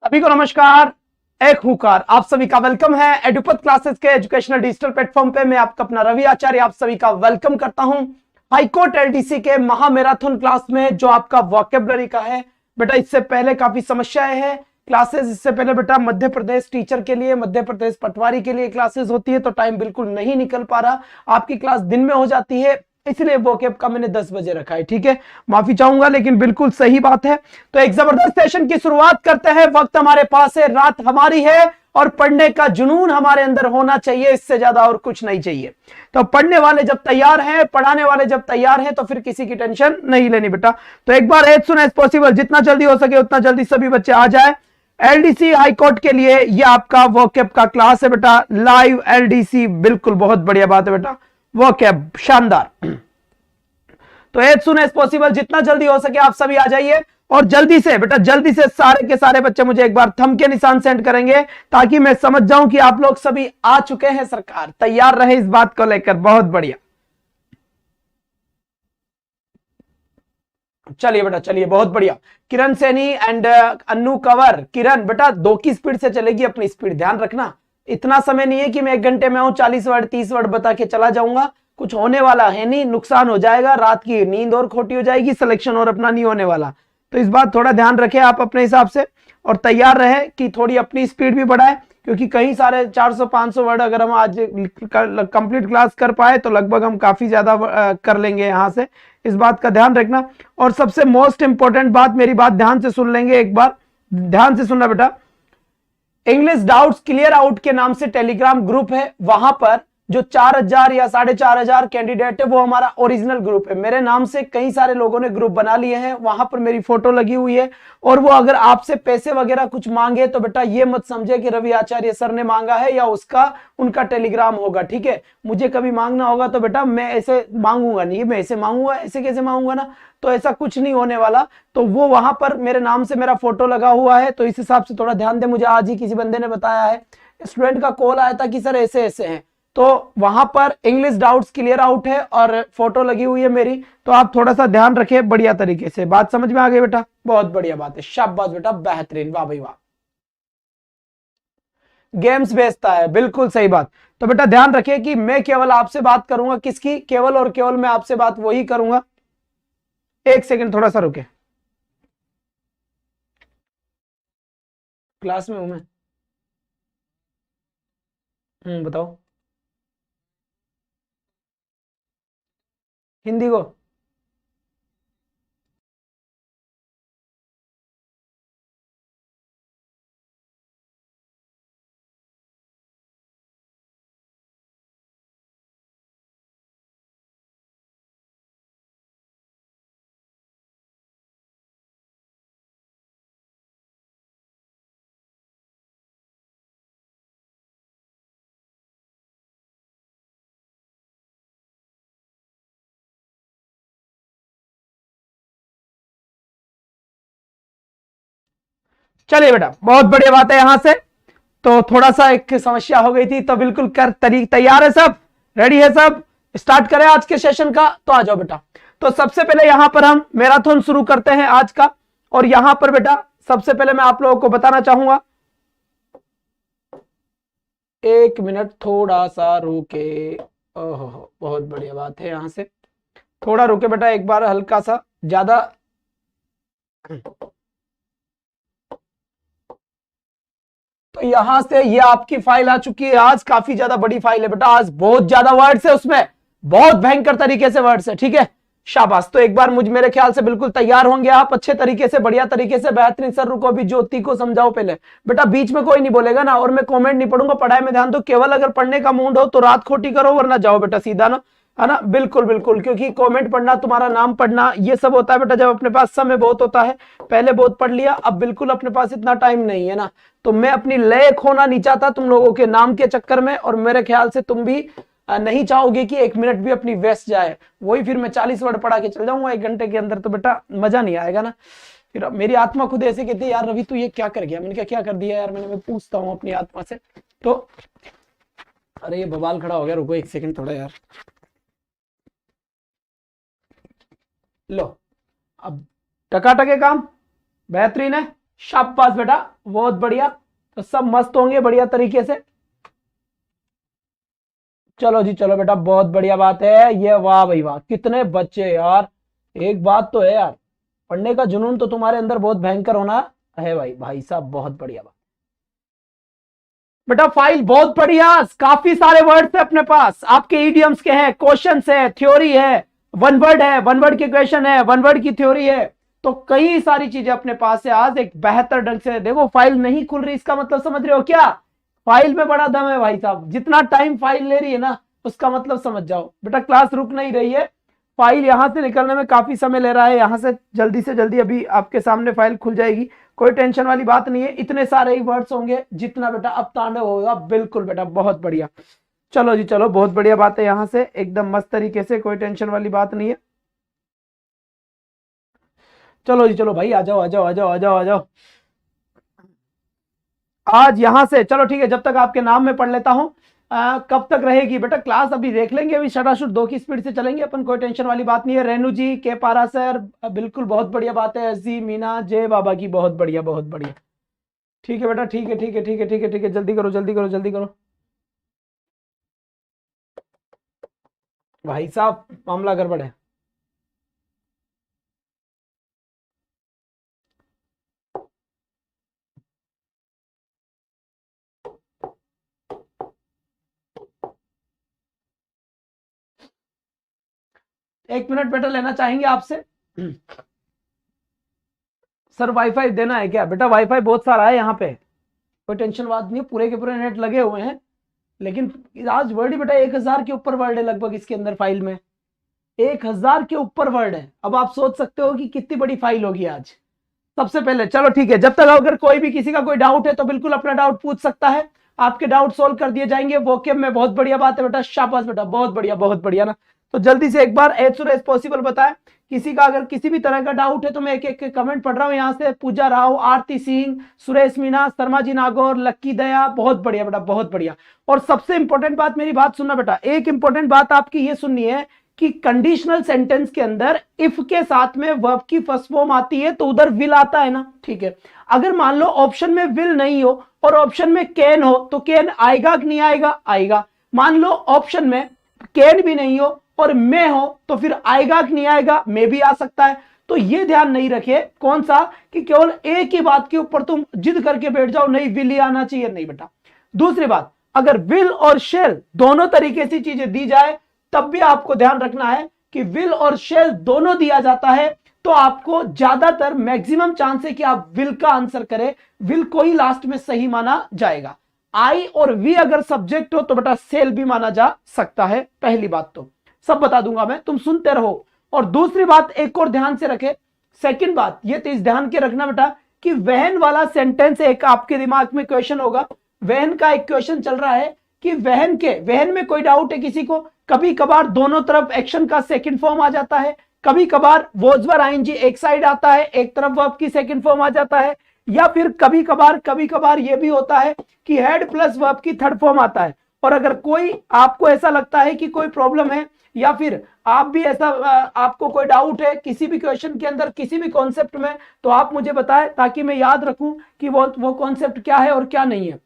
सभी को नमस्कार। एक हुकार आप सभी का वेलकम है एडुपथ क्लासेस के एजुकेशनल डिजिटल प्लेटफॉर्म पे। मैं आपका अपना रवि आचार्य आप सभी का वेलकम करता हूं हाईकोर्ट एलडीसी के महामैराथन क्लास में, जो आपका वोकेबलरी का है। बेटा इससे पहले काफी समस्याएं हैं क्लासेस। इससे पहले बेटा मध्य प्रदेश टीचर के लिए, मध्य प्रदेश पटवारी के लिए क्लासेस होती है, तो टाइम बिल्कुल नहीं निकल पा रहा। आपकी क्लास दिन में हो जाती है, इसलिए वोकेब का मैंने 10 बजे रखा है। ठीक है, माफी चाहूंगा, लेकिन बिल्कुल सही बात है। तो एक जबरदस्त सेशन की शुरुआत करते हैं। वक्त हमारे पास है, रात हमारी है और पढ़ने का जुनून हमारे अंदर होना चाहिए, इससे ज्यादा और कुछ नहीं चाहिए। तो पढ़ने वाले जब तैयार हैं, पढ़ाने वाले जब तैयार हैं, तो फिर किसी की टेंशन नहीं लेनी बेटा। तो एक बार एज सुन एज पॉसिबल, जितना जल्दी हो सके उतना जल्दी सभी बच्चे आ जाए। एलडीसी हाईकोर्ट के लिए ये आपका वोकेब का क्लास है बेटा, लाइव एलडीसी। बिल्कुल बहुत बढ़िया बात है बेटा, वोकेब शानदार। तो एज सुन एज पॉसिबल, जितना जल्दी हो सके आप सभी आ जाइए। और जल्दी से बेटा, जल्दी से सारे के सारे बच्चे मुझे एक बार थंब के निशान सेंड करेंगे, ताकि मैं समझ जाऊं कि आप लोग सभी आ चुके हैं। सरकार तैयार रहे इस बात को लेकर। बहुत बढ़िया, चलिए बेटा, चलिए बहुत बढ़िया। किरण सैनी एंड अन्नू कंवर। किरण बेटा 2 की स्पीड से चलेगी, अपनी स्पीड ध्यान रखना। इतना समय नहीं है कि मैं 1 घंटे में आऊं 40 वर्ड 30 वर्ड बता के चला जाऊंगा। कुछ होने वाला है नहीं, नुकसान हो जाएगा, रात की नींद और खोटी हो जाएगी, सिलेक्शन और अपना नहीं होने वाला। तो इस बात थोड़ा ध्यान रखें आप अपने हिसाब से, और तैयार रहे कि थोड़ी अपनी स्पीड भी बढ़ाए, क्योंकि कई सारे 400-500 वर्ड अगर हम आज कंप्लीट क्लास कर पाए तो लगभग हम काफी ज्यादा कर लेंगे यहां से। इस बात का ध्यान रखना। और सबसे मोस्ट इंपॉर्टेंट बात, मेरी बात ध्यान से सुन लेंगे, एक बार ध्यान से सुनना बेटा। इंग्लिश डाउट्स क्लियर आउट के नाम से टेलीग्राम ग्रुप है, वहां पर जो 4000 या 4500 कैंडिडेट है वो हमारा ओरिजिनल ग्रुप है। मेरे नाम से कई सारे लोगों ने ग्रुप बना लिए हैं, वहां पर मेरी फोटो लगी हुई है। और वो अगर आपसे पैसे वगैरह कुछ मांगे तो बेटा ये मत समझे कि रवि आचार्य सर ने मांगा है या उनका टेलीग्राम होगा। ठीक है, मुझे कभी मांगना होगा तो बेटा मैं ऐसे मांगूंगा नहीं, मैं ऐसे मांगूंगा, ऐसे कैसे मांगूंगा ना, तो ऐसा कुछ नहीं होने वाला। तो वो वहां पर मेरे नाम से मेरा फोटो लगा हुआ है, तो इस हिसाब से थोड़ा ध्यान दे। मुझे आज ही किसी बंदे ने बताया है, स्टूडेंट का कॉल आया था कि सर ऐसे ऐसे हैं, तो वहां पर इंग्लिश डाउट्स क्लियर आउट है और फोटो लगी हुई है मेरी। तो आप थोड़ा सा ध्यान रखें बढ़िया तरीके से। बात समझ में आ गई बेटा? बहुत बढ़िया बात है, शाबाश बेटा, बेहतरीन, वाह भाई वाह। गेम्स भेजता है, बिल्कुल सही बात। तो बेटा ध्यान रखिए कि मैं केवल आपसे बात करूंगा, किसकी? केवल और केवल मैं आपसे बात वही करूंगा। एक सेकंड थोड़ा सा रुके, क्लास में हूं मैं। बताओ। हिंदी को चलिए बेटा, बहुत बढ़िया बात है। यहां से तो थोड़ा सा एक समस्या हो गई थी, तो बिल्कुल कर तैयार है सब, रेडी है सब, स्टार्ट करें आज के सेशन का। तो आ जाओ बेटा। तो सबसे पहले यहां पर हम मैराथन शुरू करते हैं आज का। और यहां पर बेटा सबसे पहले मैं आप लोगों को बताना चाहूंगा, 1 मिनट थोड़ा सा रुके। ओहो, बहुत बढ़िया बात है। यहां से थोड़ा रुके बेटा, एक बार हल्का सा ज्यादा। तो यहां से ये आपकी फाइल आ चुकी है। आज काफी ज्यादा बड़ी फाइल है बेटा, आज बहुत ज्यादा वर्ड्स है उसमें, बहुत भयंकर तरीके से वर्ड्स है। ठीक है, शाबाश। तो एक बार मेरे ख्याल से बिल्कुल तैयार होंगे आप अच्छे तरीके से, बढ़िया तरीके से, बेहतरीन। सर रुको, अभी ज्योति को समझाओ पहले। बेटा बीच में कोई नहीं बोलेगा ना, और मैं कमेंट नहीं पढ़ूंगा, पढ़ाई में ध्यान दो। केवल अगर पढ़ने का मूड हो तो रात खोटी करो, वरना जाओ बेटा सीधा ना, है ना। बिल्कुल बिल्कुल, क्योंकि कमेंट पढ़ना, तुम्हारा नाम पढ़ना, ये सब होता है बेटा जब अपने पास समय बहुत होता है। पहले बहुत पढ़ लिया, अब बिल्कुल अपने पास इतना टाइम नहीं है ना। तो मैं अपनी लय खोना नहीं चाहता तुम लोगों के नाम के चक्कर में, और मेरे ख्याल से तुम भी नहीं चाहोगे कि 1 मिनट भी अपनी वेस्ट जाए। वही फिर मैं 40 वर्ड पढ़ा के चल जाऊंगा 1 घंटे के अंदर, तो बेटा मजा नहीं आएगा ना। फिर मेरी आत्मा खुद ऐसे कहती है, यार रवि तू ये क्या कर गया। मैंने कहा क्या कर दिया यार, मैं पूछता हूँ अपनी आत्मा से। तो अरे ये बवाल खड़ा हो गया, रुको 1 सेकंड थोड़ा यार। लो, अब टकाटके काम, बेहतरीन है। शाबाश बेटा, बहुत बढ़िया। तो सब मस्त होंगे बढ़िया तरीके से। चलो जी चलो बेटा, बहुत बढ़िया बात है ये। वाह भाई वाह, कितने बच्चे यार। एक बात तो है यार, पढ़ने का जुनून तो तुम्हारे अंदर बहुत भयंकर होना है भाई। भाई साहब बहुत बढ़िया बात। बेटा फाइल बहुत बढ़िया, काफी सारे वर्ड्स है अपने पास, आपके इडियम्स के हैं, क्वेश्चंस है, थ्योरी है, वन वर्ड है, वन वर्ड के क्वेश्चन है, वन वर्ड की थ्योरी है। तो कई सारी चीजें अपने पास है। आज एक बेहतर ढंग से देखो, फाइल नहीं खुल रही इसका मतलब समझ रहे हो क्या? फाइल में बड़ा दम है भाई साहब। जितना टाइम फाइल ले रही है ना, उसका मतलब समझ जाओ बेटा क्लास रुक नहीं रही है। फाइल यहां से निकलने में काफी समय ले रहा है, यहां से जल्दी अभी आपके सामने फाइल खुल जाएगी। कोई टेंशन वाली बात नहीं है, इतने सारे ही वर्ड्स होंगे जितना बेटा अब तांडव होगा। बिल्कुल बेटा बहुत बढ़िया। चलो जी चलो, बहुत बढ़िया बात है, यहां से एकदम मस्त तरीके से, कोई टेंशन वाली बात नहीं है। चलो जी चलो भाई, आ जाओ आ जाओ आ जाओ आ जाओ आ जाओ। आज यहां से चलो ठीक है, जब तक आपके नाम में पढ़ लेता हूं। कब तक रहेगी बेटा क्लास? अभी देख लेंगे, अभी शटाशुट 2 की स्पीड से चलेंगे अपन, कोई टेंशन वाली बात नहीं है। रेनू जी के पारा सर, बिल्कुल बहुत बढ़िया बात है। जी मीना, जय बाबा की, बहुत बढ़िया बहुत बढ़िया। ठीक है बेटा, ठीक है ठीक है ठीक है ठीक है ठीक है, जल्दी करो जल्दी करो जल्दी करो भाई साहब, मामला गड़बड़ है। एक मिनट बेटा लेना चाहेंगे आपसे? सर वाईफाई देना है क्या? बेटा वाईफाई बहुत सारा है यहाँ पे, कोई टेंशन बात नहीं है, पूरे के पूरे नेट लगे हुए हैं। लेकिन आज वर्ड ही बेटा 1000 के ऊपर वर्ड है लगभग इसके अंदर फाइल में। 1000 के ऊपर वर्ड है। अब आप सोच सकते हो कि कितनी बड़ी फाइल होगी आज। सबसे पहले चलो ठीक है, जब तक अगर कोई भी किसी का कोई डाउट है तो बिल्कुल अपना डाउट पूछ सकता है, आपके डाउट सोल्व कर दिए जाएंगे वोकेब में। बहुत बढ़िया बात है बेटा, शाबाश बेटा, बहुत बढ़िया ना। तो जल्दी से एक बार एज सुन एज पॉसिबल बताएं। किसी का अगर किसी भी तरह का डाउट है तो मैं एक एक कमेंट पढ़ रहा हूं यहाँ से। पूजा राव, आरती सिंह, सुरेश मीना, शर्मा जी नागौर, लक्की दया, बहुत बढ़िया बेटा बहुत बढ़िया। और सबसे इंपॉर्टेंट बात, मेरी बात सुनना बेटा, एक इंपॉर्टेंट बात आपकी ये सुननी है कि कंडीशनल सेंटेंस के अंदर इफ के साथ में वर्ब की फर्स्ट फॉर्म आती है तो उधर विल आता है ना, ठीक है। अगर मान लो ऑप्शन में विल नहीं हो और ऑप्शन में कैन हो तो कैन आएगा कि नहीं आएगा? आएगा। मान लो ऑप्शन में कैन भी नहीं हो और मे हो तो फिर आएगा कि नहीं आएगा? मे भी आ सकता है। तो ये ध्यान नहीं रखे कौन सा, कि केवल एक ही बात के ऊपर तुम जिद करके बैठ जाओ नहीं विल ही आना चाहिए, नहीं बेटा। दूसरी बात, अगर विल और शेल दोनों तरीके से चीजें दी जाए तब भी आपको ध्यान रखना है कि विल और शेल दोनों दिया जाता है तो आपको ज्यादातर मैक्सिमम चांस है कि आप विल का आंसर करें। विल को ही लास्ट में सही माना जाएगा। आई और वी अगर सब्जेक्ट हो तो बेटा सेल भी माना जा सकता है। पहली बात तो सब बता दूंगा मैं, तुम सुनते रहो। और दूसरी बात एक और ध्यान से रखे, सेकंड बात ये तो इस ध्यान के रखना बेटा कि वहन वाला सेंटेंस एक आपके दिमाग में क्वेश्चन होगा। वहन का एक क्वेश्चन चल रहा है कि वहन में कोई डाउट है किसी को? कभी कभार दोनों तरफ एक्शन का सेकंड फॉर्म आ जाता है, कभी कभार वोजवर आईएनजी एक साइड आता है, एक तरफ वर्ब की सेकंड फॉर्म आ जाता है, या फिर कभी कभार यह भी होता है कि हेड प्लस वर्ब की थर्ड फॉर्म आता है। और अगर कोई आपको ऐसा लगता है कि कोई प्रॉब्लम है या फिर आप भी ऐसा आपको कोई डाउट है किसी भी क्वेश्चन के अंदर किसी भी कॉन्सेप्ट में, तो आप मुझे बताएं ताकि मैं याद रखूं कि वो कॉन्सेप्ट क्या है और क्या नहीं है।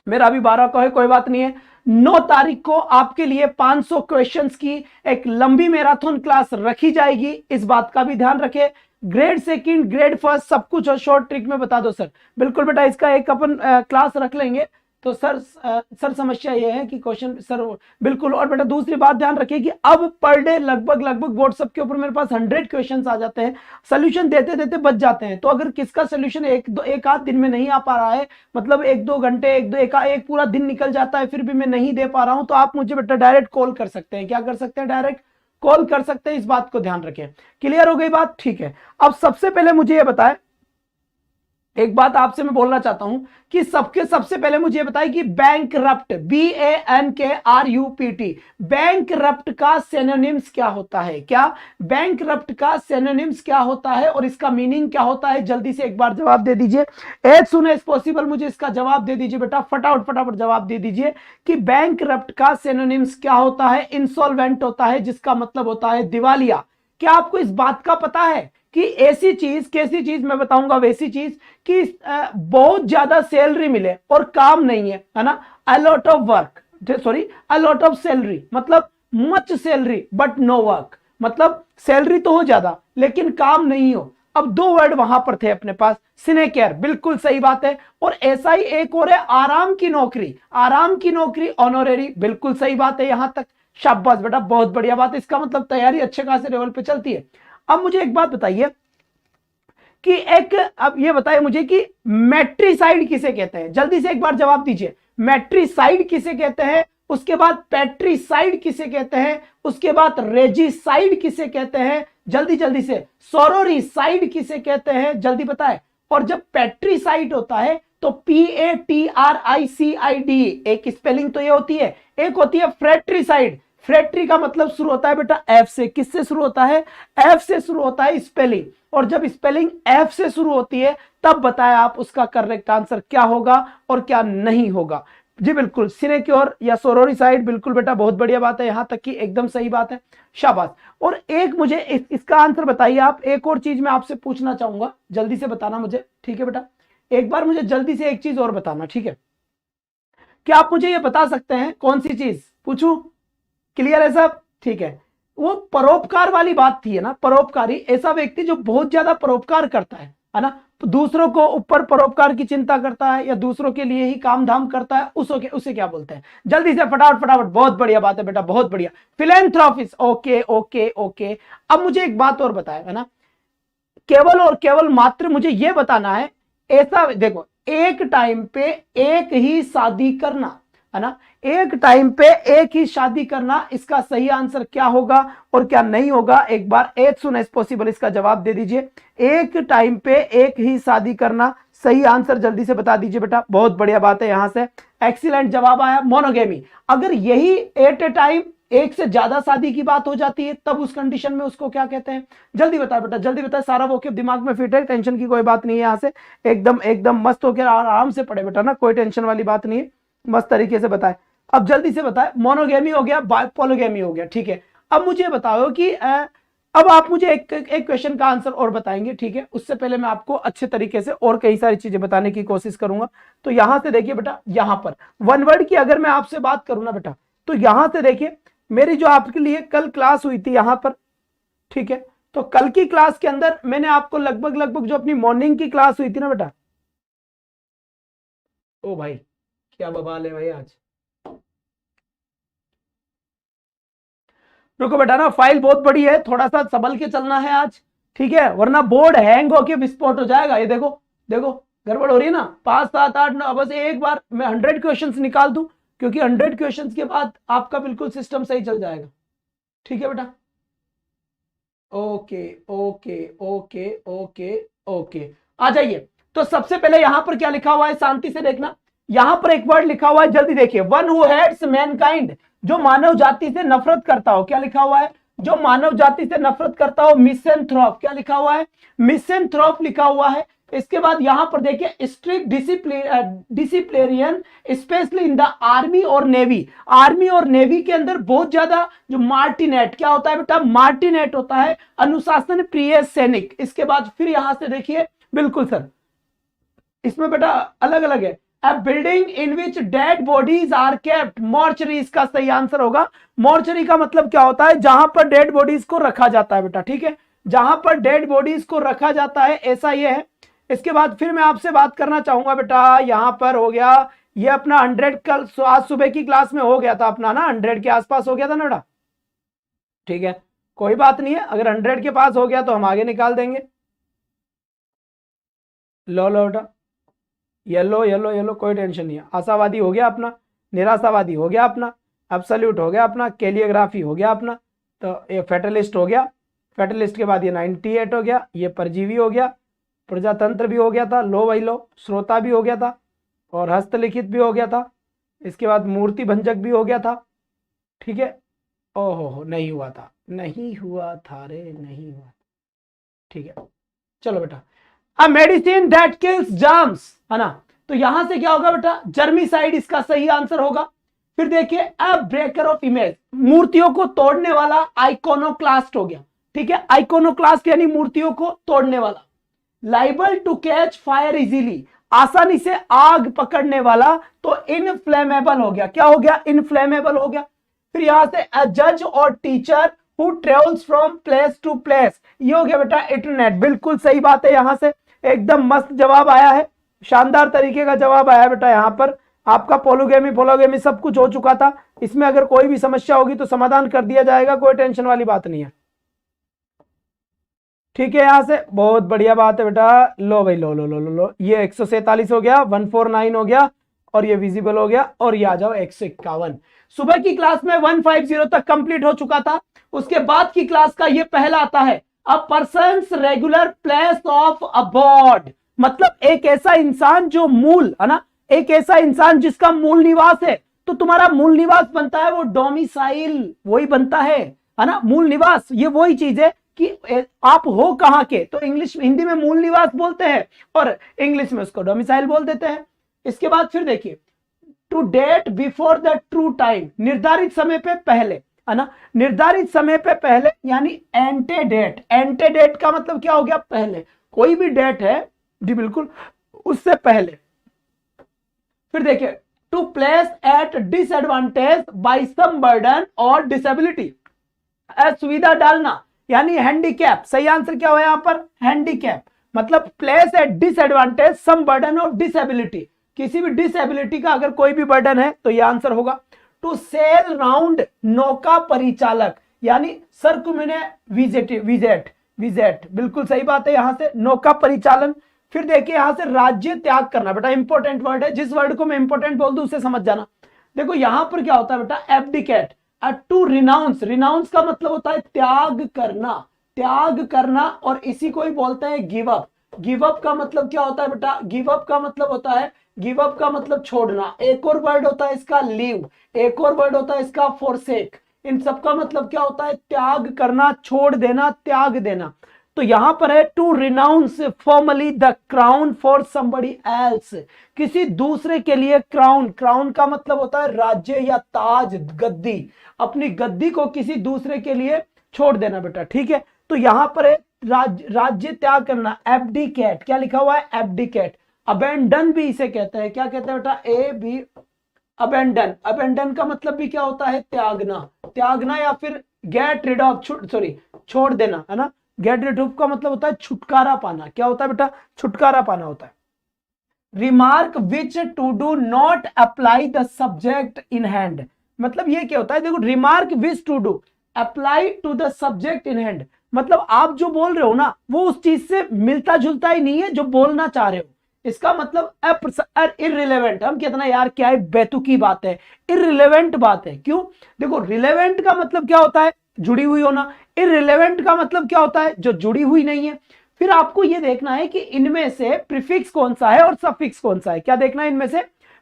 मेरा अभी 12 को है, कोई बात नहीं है। 9 तारीख को आपके लिए 500 क्वेश्चंस की एक लंबी मैराथन क्लास रखी जाएगी, इस बात का भी ध्यान रखें। ग्रेड सेकंड, ग्रेड फर्स्ट सब कुछ और शॉर्ट ट्रिक में बता दो सर। बिल्कुल बेटा, इसका एक अपन क्लास रख लेंगे। तो सर समस्या ये है कि क्वेश्चन सर बिल्कुल। और बेटा दूसरी बात ध्यान रखिए कि अब पर डे लगभग व्हाट्सएप के ऊपर मेरे पास 100 क्वेश्चंस आ जाते हैं, सोल्यूशन देते देते बच जाते हैं। तो अगर किसका सोल्यूशन एक आध दिन में नहीं आ पा रहा है, मतलब 1-2 घंटे एक पूरा दिन निकल जाता है फिर भी मैं नहीं दे पा रहा हूं, तो आप मुझे बेटा डायरेक्ट कॉल कर सकते हैं। क्या कर सकते हैं? डायरेक्ट कॉल कर सकते हैं। इस बात को ध्यान रखें। क्लियर हो गई बात? ठीक है। अब सबसे पहले मुझे यह बताएं, एक बात आपसे मैं बोलना चाहता हूं कि सबसे पहले मुझे बताइए कि बैंकरप्ट, BANKRUPT, बैंकरप्ट का सिनोनिम्स क्या होता है? क्या बैंकरप्ट का सिनोनिम्स क्या होता है और इसका मीनिंग क्या होता है? जल्दी से एक बार जवाब दे दीजिए, एज सुन एज पॉसिबल मुझे इसका जवाब दे दीजिए बेटा, फटाफट जवाब दे दीजिए कि बैंकरप्ट का सिनोनिम्स क्या होता है? इंसॉल्वेंट होता है, जिसका मतलब होता है दिवालिया। क्या आपको इस बात का पता है कि ऐसी चीज, कैसी चीज मैं बताऊंगा, वैसी चीज कि बहुत ज्यादा सैलरी मिले और काम नहीं है ना, a lot of work, sorry a lot of salary मतलब much salary but no work, मतलब सैलरी तो हो ज्यादा लेकिन काम नहीं हो। अब दो वर्ड वहां पर थे अपने पास, सिनेकेयर, बिल्कुल सही बात है। और ऐसा ही एक और है, आराम की नौकरी, आराम की नौकरी ऑनोरेरी, बिल्कुल सही बात है यहां तक। शाबाश बेटा, बहुत बढ़िया बात है, इसका मतलब तैयारी अच्छे खासे लेवल पे चलती है। अब मुझे एक बात बताइए कि एक, अब ये बताइए मुझे कि मैट्रिसाइड किसे कहते हैं, जल्दी से एक बार जवाब दीजिए। मैट्रिसाइड किसे कहते हैं, उसके बाद पैट्रिसाइड किसे कहते हैं, उसके बाद रेजिसाइड किसे कहते हैं, जल्दी जल्दी से। सोरोरिसाइड किसे कहते हैं, जल्दी बताएं। और जब पैट्रिसाइड होता है तो PATRICID, एक स्पेलिंग तो ये होती है, एक होती है फ्रेट्रिसाइड। फ्रेट्री का मतलब शुरू होता है बेटा एफ से, किससे शुरू होता है, एफ से शुरू होता है स्पेलिंग। और जब स्पेलिंग एफ से शुरू होती है तब बताएं आप उसका करेक्ट आंसर क्या होगा और क्या नहीं होगा। जी बिल्कुल, सिनेक्योर या सोरोरिसाइड, बिल्कुल बेटा, बहुत बढ़िया बात है, यहां तक कि एकदम सही बात है, शाबाश। और एक मुझे इसका आंसर बताइए आप, एक और चीज मैं आपसे पूछना चाहूंगा, जल्दी से बताना मुझे, ठीक है बेटा, एक बार मुझे जल्दी से एक चीज और बताना, ठीक है। क्या आप मुझे ये बता सकते हैं कौन सी चीज पूछूं, क्लियर है सब, ठीक है। वो परोपकार वाली बात थी, है ना, परोपकारी, ऐसा व्यक्ति जो बहुत ज्यादा परोपकार करता है ना, दूसरों को ऊपर परोपकार की चिंता करता है या दूसरों के लिए ही काम धाम करता है, उसे क्या बोलते हैं, जल्दी से फटाफट फटाफट, बहुत बढ़िया बात है बेटा, बहुत बढ़िया, फिलेंथ्रोपिस्ट, ओके ओके ओके। अब मुझे एक बात और बताए, है ना, केवल और केवल मात्र मुझे यह बताना है, ऐसा देखो, एक टाइम पे एक ही शादी करना, है ना, एक टाइम पे एक ही शादी करना, इसका सही आंसर क्या होगा और क्या नहीं होगा, एक बार एज सुन एज पॉसिबल इसका जवाब दे दीजिए। एक टाइम पे एक ही शादी करना, सही आंसर जल्दी से बता दीजिए बेटा, बहुत बढ़िया बात है, यहां से एक्सीलेंट जवाब आया, मोनोगेमी। अगर यही एट ए टाइम एक से ज्यादा शादी की बात हो जाती है तब उस कंडीशन में उसको क्या कहते हैं, जल्दी बता बेटा, जल्दी बता, सारा वो के दिमाग में फिट है, टेंशन की कोई बात नहीं है, यहां से एकदम एकदम मस्त होकर आराम से पढ़े बेटा ना, कोई टेंशन वाली बात नहीं है, मस्त तरीके से बताए। अब जल्दी से बताए, मोनोगेमी हो गया, पॉलीगेमी हो गया, ठीक है। अब मुझे बताओ कि अब आप मुझे एक क्वेश्चन का आंसर और बताएंगे, ठीक है, उससे पहले मैं आपको अच्छे तरीके से और कई सारी चीजें बताने की कोशिश करूंगा। तो यहां से देखिए बेटा, यहां पर वन वर्ड की अगर मैं आपसे बात करूं ना बेटा, तो यहां से देखिए, मेरी जो आपके लिए कल क्लास हुई थी यहां पर, ठीक है, तो कल की क्लास के अंदर मैंने आपको लगभग लगभग जो अपनी मॉर्निंग की क्लास हुई थी ना बेटा, ओ भाई क्या बवाल है भाई आज, रुको बेटा ना, फाइल बहुत बड़ी है, थोड़ा सा संभल के चलना है आज, ठीक है, वरना बोर्ड हैंग होके विस्फोट हो जाएगा। ये देखो देखो, गड़बड़ हो रही है ना, 5 7 8 9, बस एक बार मैं 100 क्वेश्चंस निकाल दूं, क्योंकि 100 क्वेश्चंस के बाद आपका बिल्कुल सिस्टम सही चल जाएगा, ठीक है बेटा। Okay okay okay okay okay, आ जाइए। तो सबसे पहले यहां पर क्या लिखा हुआ है, शांति से देखना, यहां पर एक वर्ड लिखा हुआ है, जल्दी देखिए, वन हु हेट्स मैनकाइंड, जो मानव जाति से नफरत करता हो, क्या लिखा हुआ है, जो मानव जाति से नफरत करता हो, मिसेंथ्रोप, क्या लिखा हुआ है, मिसेंथ्रोप लिखा हुआ है। इसके बाद यहां पर देखिए, strict disciplinarian specially in the army और नेवी, आर्मी और नेवी के अंदर बहुत ज्यादा जो मार्टिनेट, क्या होता है बेटा, मार्टिनेट होता है, अनुशासन प्रिय सैनिक। इसके बाद फिर यहां से देखिए, बिल्कुल सर, इसमें बेटा अलग अलग है, A building in which dead bodies are kept, mortuary इसका सही आंसर होगा। mortuary का मतलब क्या होता है, जहां पर डेड बॉडीज को रखा जाता है बेटा, ठीक है, जहां पर डेड बॉडीज को रखा जाता है, ऐसा ये है। इसके बाद फिर मैं आपसे बात करना चाहूंगा बेटा, यहां पर हो गया ये अपना 100, कल आज सुबह की क्लास में हो गया था अपना ना, 100 के आसपास हो गया था ना बेटा, ठीक है, कोई बात नहीं है, अगर 100 के पास हो गया तो हम आगे निकाल देंगे। लो बेटा, येलो येलो येलो, कोई टेंशन नहीं है, आशावादी हो गया अपना, निराशावादी हो गया अपना, एब्सोल्यूट हो गया अपना, कैलियोग्राफी हो गया अपना, तो ये फेटलिस्ट हो गया, फेटलिस्ट के बाद ये 98 हो गया, ये परजीवी हो गया, प्रजातंत्र भी हो गया था, लो वही लो, श्रोता भी हो गया था, और हस्तलिखित भी हो गया था, इसके बाद मूर्ति भंजक भी हो गया था, ठीक है, ओहो नहीं हुआ था, नहीं हुआ था रे, नहीं हुआ, ठीक है, चलो बेटा, a medicine that kills germs, है ना, तो यहां से क्या होगा बेटा, जर्मिसाइड इसका सही आंसर होगा। फिर देखिए, अ ब्रेकर ऑफ इमेज, मूर्तियों को तोड़ने वाला आइकोनोक्लास्ट हो गया, ठीक है, आइकोनोक्लास्ट यानी मूर्तियों को तोड़ने वाला। Liable to catch fire easily, आसानी से आग पकड़ने वाला, तो इनफ्लेमेबल हो गया। क्या हो गया? इनफ्लेमेबल हो गया। फिर यहां से अ जज और teacher who travels from place to place, ये हो गया बेटा इंटरनेट। बिल्कुल सही बात है, यहां से एकदम मस्त जवाब आया है, शानदार तरीके का जवाब आया है बेटा। यहां पर आपका पोलोगेमी सब कुछ हो चुका था, इसमें अगर कोई भी समस्या होगी तो समाधान कर दिया जाएगा, कोई टेंशन वाली बात नहीं है। ठीक है, यहां से बहुत बढ़िया बात है बेटा। लो भाई, लो लो लो लो लो, ये 147 हो गया, 149 हो गया, और ये विजिबल हो गया, और ये आ जाओ 151। सुबह की क्लास में 150 तक कंप्लीट हो चुका था। उसके बाद की क्लास का ये पहला आता है, अ पर्सन्स रेगुलर प्लेस ऑफ अबॉर्ड, मतलब एक ऐसा इंसान जो मूल है ना, एक ऐसा इंसान जिसका मूल निवास है। तो तुम्हारा मूल निवास बनता है वो डोमिसाइल, वही बनता है ना, मूल निवास। ये वही चीज है कि आप हो कहां के, तो इंग्लिश हिंदी में मूल निवास बोलते हैं और इंग्लिश में उसको डोमिसाइल बोल देते हैं। इसके बाद फिर देखिए, to date before the true time, निर्धारित समय पे पहले, है ना, निर्धारित समय पे पहले यानी एंटेडेट। एंटेडेट का मतलब क्या हो गया? पहले, कोई भी डेट है जी बिल्कुल उससे पहले। फिर देखिए, to place at disadvantage by some burden और डिसेबिलिटी, असुविधा डालना यानी हैंडीकैप। सही आंसर क्या हुआ यहां पर? हैंडीकैप, मतलब place at disadvantage some burden of disability, किसी भी डिसेबिलिटी का अगर कोई भी बर्डन है तो यह आंसर होगा। टू सेल राउंड, नौका परिचालक यानी सर्कुमिनेविजेट, विजेट, बिल्कुल सही बात है, यहां से नौका परिचालन। फिर देखिए यहां से राज्य त्याग करना, बेटा इंपॉर्टेंट वर्ड है, जिस वर्ड को मैं इंपॉर्टेंट बोल दूं उसे समझ जाना। देखो यहां पर क्या होता है बेटा? एब्डिकेट। टू रिनाउंस, रिनाउंस का मतलब होता है त्याग करना, त्याग करना, और इसी को ही बोलते हैं गिव अप। गिव अप का मतलब क्या होता है बेटा? गिव अप का मतलब होता है, गिव अप का मतलब छोड़ना। एक और वर्ड होता है इसका लीव, एक और वर्ड होता है इसका फॉरसेक। इन सब का मतलब क्या होता है? त्याग करना, छोड़ देना, त्याग देना। तो यहां पर है to renounce formally the crown for somebody else, किसी दूसरे के लिए क्राउन। क्राउन का मतलब होता है राज्य या ताज, गद्दी, अपनी गद्दी को किसी दूसरे के लिए छोड़ देना बेटा। ठीक है, तो यहां पर है राज्य त्याग करना, एब्डिकेट। क्या लिखा हुआ है? एब्डिकेट। अबेंडन भी इसे कहते हैं, क्या कहते हैं बेटा? A B, abandon. अबेंडन का मतलब भी क्या होता है? त्यागना, त्यागना, या फिर गेट रिड ऑफ, सॉरी छोड़ देना, है ना। गेट रिड ऑफ का मतलब होता है छुटकारा पाना। क्या होता है बेटा? छुटकारा पाना होता है। Remark which to do not apply the subject in hand, मतलब ये क्या होता है? देखो, remark which to do apply to the subject in hand, मतलब आप जो बोल रहे हो ना वो उस चीज से मिलता जुलता ही नहीं है जो बोलना चाह रहे हो। इसका मतलब इररिलेवेंट। हम कहते हैं यार क्या है, बेतुकी बात है, इररिलेवेंट बात है। क्यों? देखो, रिलेवेंट का मतलब क्या होता है? जुड़ी हुई होना। इररिलेवेंट का मतलब क्या होता है? जो जुड़ी हुई नहीं है। फिर आपको यह देखना है कि इनमें से प्रीफिक्स कौन सा है और सफिक्स कौन सा है। क्या देखना है? इनमें से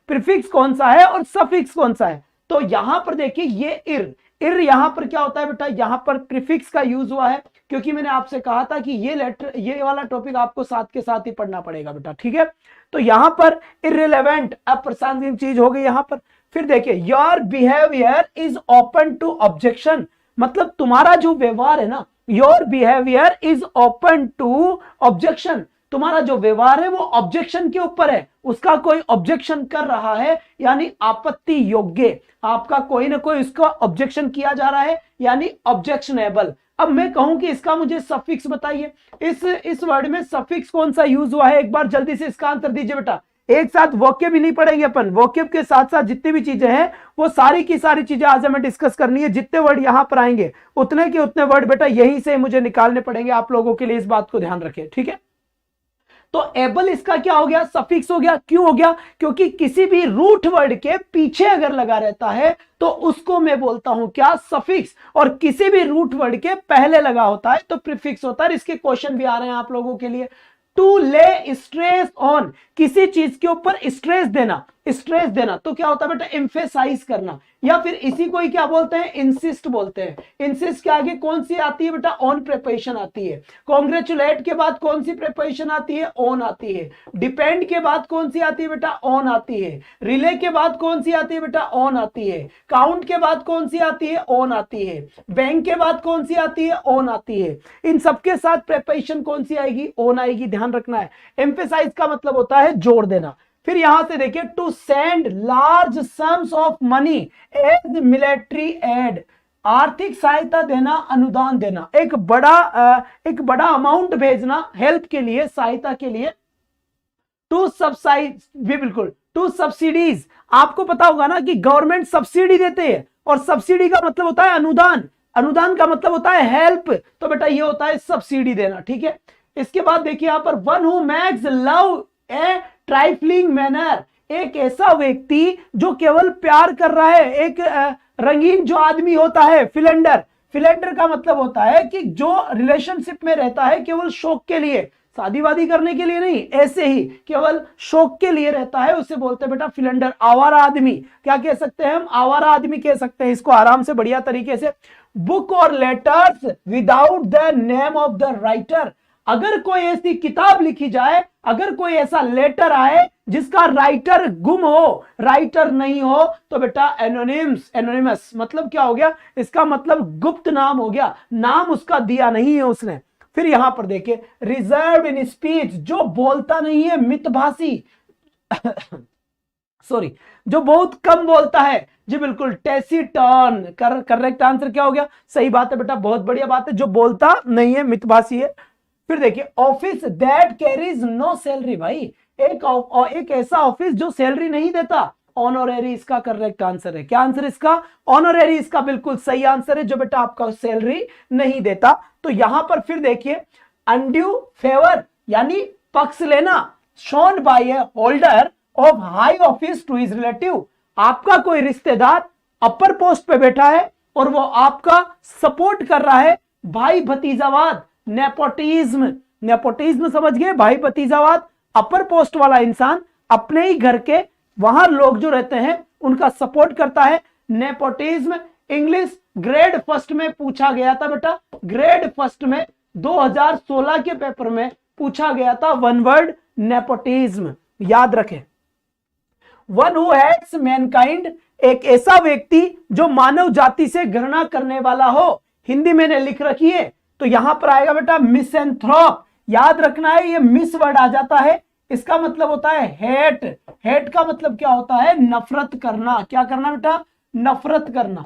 प्रीफिक्स कौन सा है और सफिक्स कौन सा है। तो यहां पर देखिए, ये इर यहां पर क्या होता है बेटा? यहां पर प्रीफिक्स का यूज हुआ है, क्योंकि मैंने आपसे कहा था कि ये वाला टॉपिक आपको साथ के साथ ही पढ़ना पड़ेगा बेटा। ठीक है, तो यहां पर इररिलेवेंट अप्रासंगिक चीज हो गई यहां पर। फिर देखिए, your behaviour is open to objection, मतलब तुम्हारा जो व्यवहार है ना, your behaviour is open to objection, तुम्हारा जो व्यवहार है वो ऑब्जेक्शन के ऊपर है, उसका कोई ऑब्जेक्शन कर रहा है यानी आपत्ति योग्य, आपका कोई ना कोई उसका ऑब्जेक्शन किया जा रहा है यानी ऑब्जेक्शनेबल। अब मैं कहूं कि इसका मुझे सफिक्स बताइए, इस वर्ड में सफिक्स कौन सा यूज हुआ है? एक बार जल्दी से इसका आंसर दीजिए बेटा। एक साथ वोकेब भी नहीं पढ़ेंगे अपन, वोकेब के साथ साथ जितनी भी चीजें हैं वो सारी की सारी चीजें आज हमें डिस्कस करनी है। जितने वर्ड यहां पर आएंगे उतने के उतने वर्ड बेटा यहीं से मुझे निकालने पड़ेंगे आप लोगों के लिए, इस बात को ध्यान रखें। ठीक है, तो एबल इसका क्या हो गया? सफिक्स हो गया। क्यों हो गया? क्योंकि किसी भी रूट वर्ड के पीछे अगर लगा रहता है तो उसको मैं बोलता हूं क्या? सफिक्स। और किसी भी रूट वर्ड के पहले लगा होता है तो प्रीफिक्स होता है। इसके क्वेश्चन भी आ रहे हैं आप लोगों के लिए। टू ले स्ट्रेस ऑन, किसी चीज के ऊपर स्ट्रेस देना, स्ट्रेस देना तो क्या होता है बेटा? एम्फेसाइज करना। या फिर इसी को ही क्या बोलते हैं, इंसिस्ट बोलते हैं। इंसिस्ट के आगे कौन सी आती है बेटा, ऑन प्रिपोजिशन आती है। कॉन्ग्रेचुलेट के बाद कौन सी प्रिपोजिशन आती है, ऑन आती है। डिपेंड के बाद कौन सी आती है बेटा, ऑन आती है। रिले के बाद कौन सी आती है बेटा, ऑन आती है। काउंट के बाद कौन सी आती है, ऑन आती है। बैंक के बाद कौन सी आती है, ऑन आती है। इन सबके साथ प्रिपोजिशन कौन सी आएगी, ऑन आएगी, ध्यान रखना है। एम्फेसाइज का मतलब होता है जोड़ देना। फिर यहां से देखिए, to send large sums of money as military aid, आर्थिक सहायता देना, अनुदान देना, एक बड़ा अमाउंट भेजना हेल्प के लिए, सहायता के लिए। टू सब्साइड भी बिल्कुल, टू सब्सिडीज, आपको पता होगा ना कि गवर्नमेंट सब्सिडी देते हैं, और सब्सिडी का मतलब होता है अनुदान, अनुदान का मतलब होता है हेल्प, तो बेटा ये होता है सब्सिडी देना, ठीक है। इसके बाद देखिए यहां पर, one who makes love a trifling manner, एक ऐसा व्यक्ति जो केवल प्यार कर रहा है, एक रंगीन जो आदमी होता है, फिलेंडर, फिलेंडर का मतलब होता है कि जो रिलेशनशिप में रहता है केवल शौक के लिए, शादी वादी करने के लिए नहीं, ऐसे ही केवल शौक के लिए रहता है, उसे बोलते हैं बेटा फिलेंडर। आवारा आदमी, क्या कह सकते हैं हम, आवारा आदमी कह सकते हैं इसको आराम से, बढ़िया तरीके से। बुक और letters without the name of the writer, अगर कोई ऐसी किताब लिखी जाए, अगर कोई ऐसा लेटर आए जिसका राइटर गुम हो, राइटर नहीं हो, तो बेटा एनोनिम्स, एनोनिमस मतलब क्या हो गया, इसका मतलब गुप्त नाम हो गया, नाम उसका दिया नहीं है उसने। फिर यहां पर देखिए, रिजर्व इन स्पीच, जो बोलता नहीं है, मितभाषी सॉरी, जो बहुत कम बोलता है, जी बिल्कुल, टैसिटर्न, करेक्ट आंसर क्या हो गया, सही बात है बेटा, बहुत बढ़िया बात है, जो बोलता नहीं है, मितभाषी है। फिर देखिए, office that carries no salary, भाई एक ऐसा ऑफिस जो सैलरी नहीं देता, ऑनोरेरी इसका करेक्ट आंसर है। क्या आंसर इसका, ऑनोरेरी इसका बिल्कुल सही आंसर है, जो बेटा आपका सैलरी नहीं देता। तो यहां पर फिर देखिए, अनड्यू फेवर यानी पक्ष लेना, shown by a holder of high office to his relative, आपका कोई रिश्तेदार अपर पोस्ट पे बैठा है और वो आपका सपोर्ट कर रहा है, भाई भतीजावाद, नेपोटिज्म, नेपोटिज्म समझ गए, भाई भतीजावाद, अपर पोस्ट वाला इंसान अपने ही घर के वहां लोग जो रहते हैं उनका सपोर्ट करता है, नेपोटिज्म। इंग्लिश ग्रेड फर्स्ट में पूछा गया था बेटा, ग्रेड फर्स्ट में 2016 के पेपर में पूछा गया था वन वर्ड नेपोटिज्म, याद रखें। वन हु हेट्स मैनकाइंड, एक ऐसा व्यक्ति जो मानव जाति से घृणा करने वाला हो, हिंदी मैंने लिख रखी है, तो यहां पर आएगा बेटा मिसएंथ्रोप, याद रखना है, ये मिस वर्ड आ जाता है, इसका मतलब होता है हेट, हेट का मतलब क्या होता है, नफरत करना, क्या करना बेटा, नफरत करना,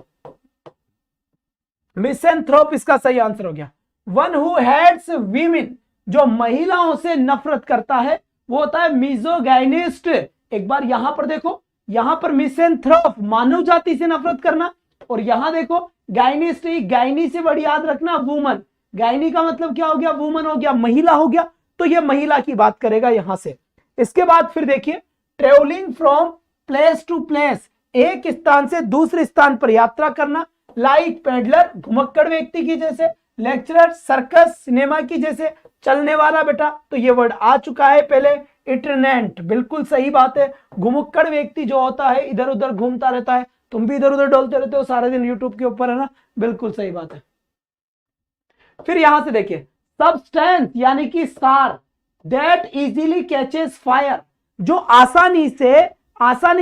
मिसएंथ्रोप इसका सही आंसर हो गया। वन हु हेट्स वीमेन, जो महिलाओं से नफरत करता है वो होता है मिजोगाइनिस्ट। एक बार यहां पर देखो, यहां पर मिसएंथ्रोप मानव जाति से नफरत करना, और यहां देखो गाइनिस्ट, गाइनी से बड़ी याद रखना वुमन, गाइनी का मतलब क्या हो गया, वुमन हो गया, महिला हो गया, तो ये महिला की बात करेगा यहां से। इसके बाद फिर देखिए, travelling from place to place, एक स्थान से दूसरे स्थान पर यात्रा करना, लाइक पेडलर घुमक्कड़ व्यक्ति की जैसे, लेक्चरर सर्कस सिनेमा की जैसे, चलने वाला बेटा, तो ये वर्ड आ चुका है पहले, इटरनेंट, बिल्कुल सही बात है, घुमक्कड़ व्यक्ति जो होता है इधर उधर घूमता रहता है, तुम भी इधर उधर डोलते रहते हो सारे दिन यूट्यूब के ऊपर, है ना, बिल्कुल सही बात है। फिर यहां से देखिए, सबस्टेंस यानी कि सार, दैट इजीली कैचेस फायर, जो आसानी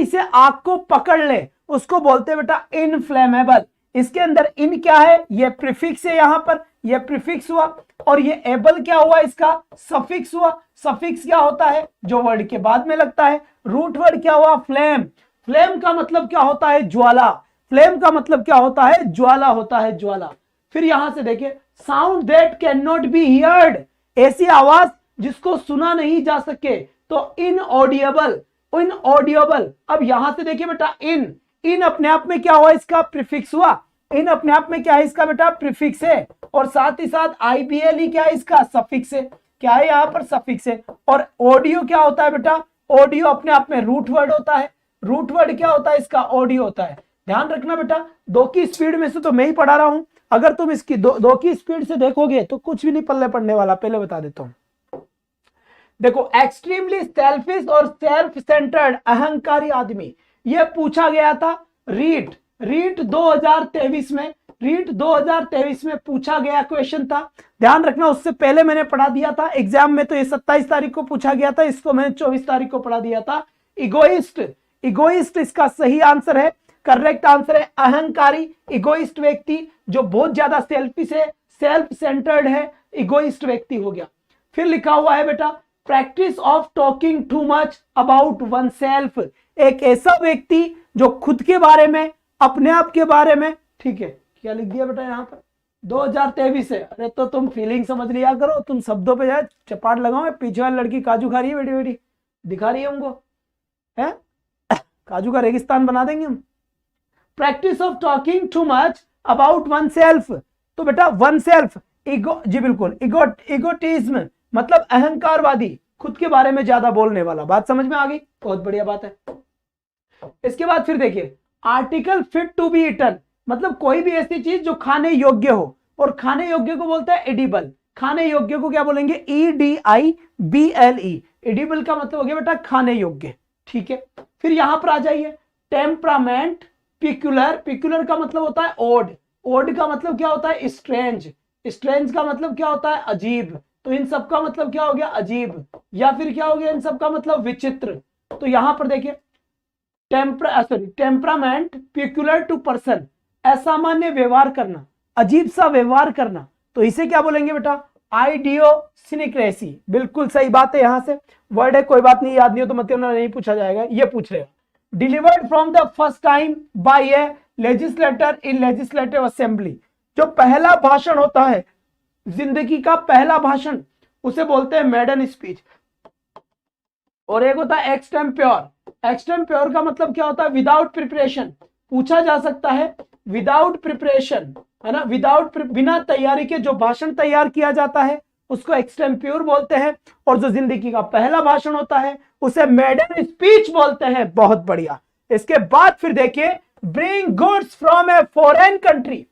से आग को पकड़ ले, उसको बोलते हैं बेटा इनफ्लेमेबल। इसके अंदर इन क्या है, ये प्रीफिक्स है, यहां पर ये प्रीफिक्स हुआ, और ये एबल क्या हुआ, इसका सफिक्स हुआ। सफिक्स क्या होता है, जो वर्ड के बाद में लगता है। रूट वर्ड क्या हुआ, फ्लेम, फ्लेम का मतलब क्या होता है, ज्वाला, फ्लेम का मतलब क्या होता है, ज्वाला होता है, ज्वाला। फिर यहां से देखिए, sound that can not B heard, ऐसी आवाज जिसको सुना नहीं जा सके, तो इनऑडिएबल, इनऑडिएबल। अब यहां से देखिए बेटा, इन अपने आप में क्या हुआ, इसका प्रीफिक्स हुआ, इन अपने आप में क्या है, इसका बेटा प्रीफिक्स है, और साथ ही साथ आईबीएल क्या है, इसका सफिक्स है, क्या है यहां पर, सफिक्स है। और ऑडियो क्या होता है बेटा, ऑडियो अपने आप में रूट वर्ड होता है, रूट वर्ड क्या होता है, इसका ऑडियो होता है। ध्यान रखना बेटा, दो की स्पीड में से तो मैं ही पढ़ा रहा हूं, अगर तुम इसकी दो की स्पीड से देखोगे तो कुछ भी नहीं पल्ले पड़ने वाला, पहले बता देता हूं। देखो, एक्सट्रीमली सेल्फिश और सेल्फ सेंटर्ड, अहंकारी आदमी, यह पूछा गया था रीड रीट 2023 में पूछा गया क्वेश्चन था, ध्यान रखना। उससे पहले मैंने पढ़ा दिया था एग्जाम में, तो ये 27 तारीख को पूछा गया था, इसको मैंने 24 तारीख को पढ़ा दिया था। इगोइस्ट, इगोइस्ट इसका सही आंसर है, करेक्ट आंसर है अहंकारी। इगोइस्ट व्यक्ति जो बहुत ज्यादा सेल्फिश है, सेल्फ सेंटर्ड है, इगोइस्ट व्यक्ति हो गया। फिर लिखा हुआ है बेटा practice of talking too much about one self, एक ऐसा व्यक्ति जो खुद के बारे में, अपने आप के बारे में, ठीक है, क्या लिख दिया बेटा यहाँ पर 2023 है। अरे तो तुम फीलिंग समझ लिया करो, तुम शब्दों पे जाए चपाट लगाओ। पीछे वाली लड़की काजू खा रही है, बेटी बेटी दिखा रही है हमको, है काजू का रेगिस्तान बना देंगे हम। Practice of talking too much about one self, तो बेटा वन सेल्फ, ईगो, जी बिल्कुल, इगोटिज्म मतलब अहंकारवादी, खुद के बारे में ज्यादा बोलने वाला। बात समझ में आ गई, बहुत बढ़िया बात है। इसके बाद फिर देखिए article fit to be eaten, मतलब कोई भी ऐसी चीज जो खाने योग्य हो, और खाने योग्य को बोलता है एडिबल। खाने योग्य को क्या बोलेंगे, EDIBLE, एडिबल का मतलब हो गया बेटा खाने योग्य, ठीक है। फिर यहां पर आ जाइए टेम्परामेंट, पिक्युलर, पिक्युलर का मतलब होता है ओड, ओड का मतलब क्या होता है स्ट्रेंज, स्ट्रेंज का मतलब क्या होता है अजीब, तो इन सब का मतलब क्या हो गया अजीब, या फिर क्या हो गया इन सब का मतलब विचित्र। तो यहां पर देखिए टेम्परामेंट, पिक्युलर टू पर्सन, असामान्य व्यवहार करना, अजीब सा व्यवहार करना, तो इसे क्या बोलेंगे बेटा आइडियोसिनेक्रेसी। बिल्कुल सही बात है, यहां से वर्ड है, कोई बात नहीं, याद नहीं हो तो मतलब नहीं पूछा जाएगा, ये पूछ रहे हो। Delivered from the first time by a legislator in legislative assembly, जो पहला भाषण होता है, जिंदगी का पहला भाषण, उसे बोलते हैं मेडन स्पीच। और एक होता है एक्सटेम्प्योर, एक्सटेम्प्योर का मतलब क्या होता है विदाउट प्रिपरेशन, पूछा जा सकता है विदाउट प्रिपरेशन, है ना, विदाउट, बिना तैयारी के जो भाषण तैयार किया जाता है उसको एक्सटेम्प्योर बोलते हैं। और जो जिंदगी का पहला भाषण होता है उसे मेडन स्पीच बोलते हैं। बहुत बढ़िया। इसके बाद फिर देखिए bring goods from a foreign country,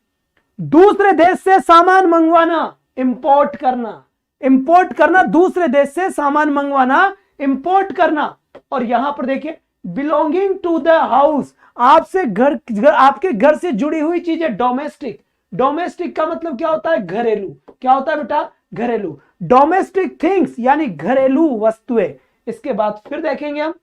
दूसरे देश से सामान मंगवाना, इंपोर्ट करना, इंपोर्ट करना, दूसरे देश से सामान मंगवाना, इंपोर्ट करना। और यहां पर देखिए बिलोंगिंग टू द हाउस, आपसे घर, आपके घर से जुड़ी हुई चीजें, डोमेस्टिक, डोमेस्टिक का मतलब क्या होता है घरेलू, क्या होता है बेटा घरेलू, डोमेस्टिक थिंग्स यानी घरेलू वस्तुएं। इसके बाद फिर देखेंगे हम,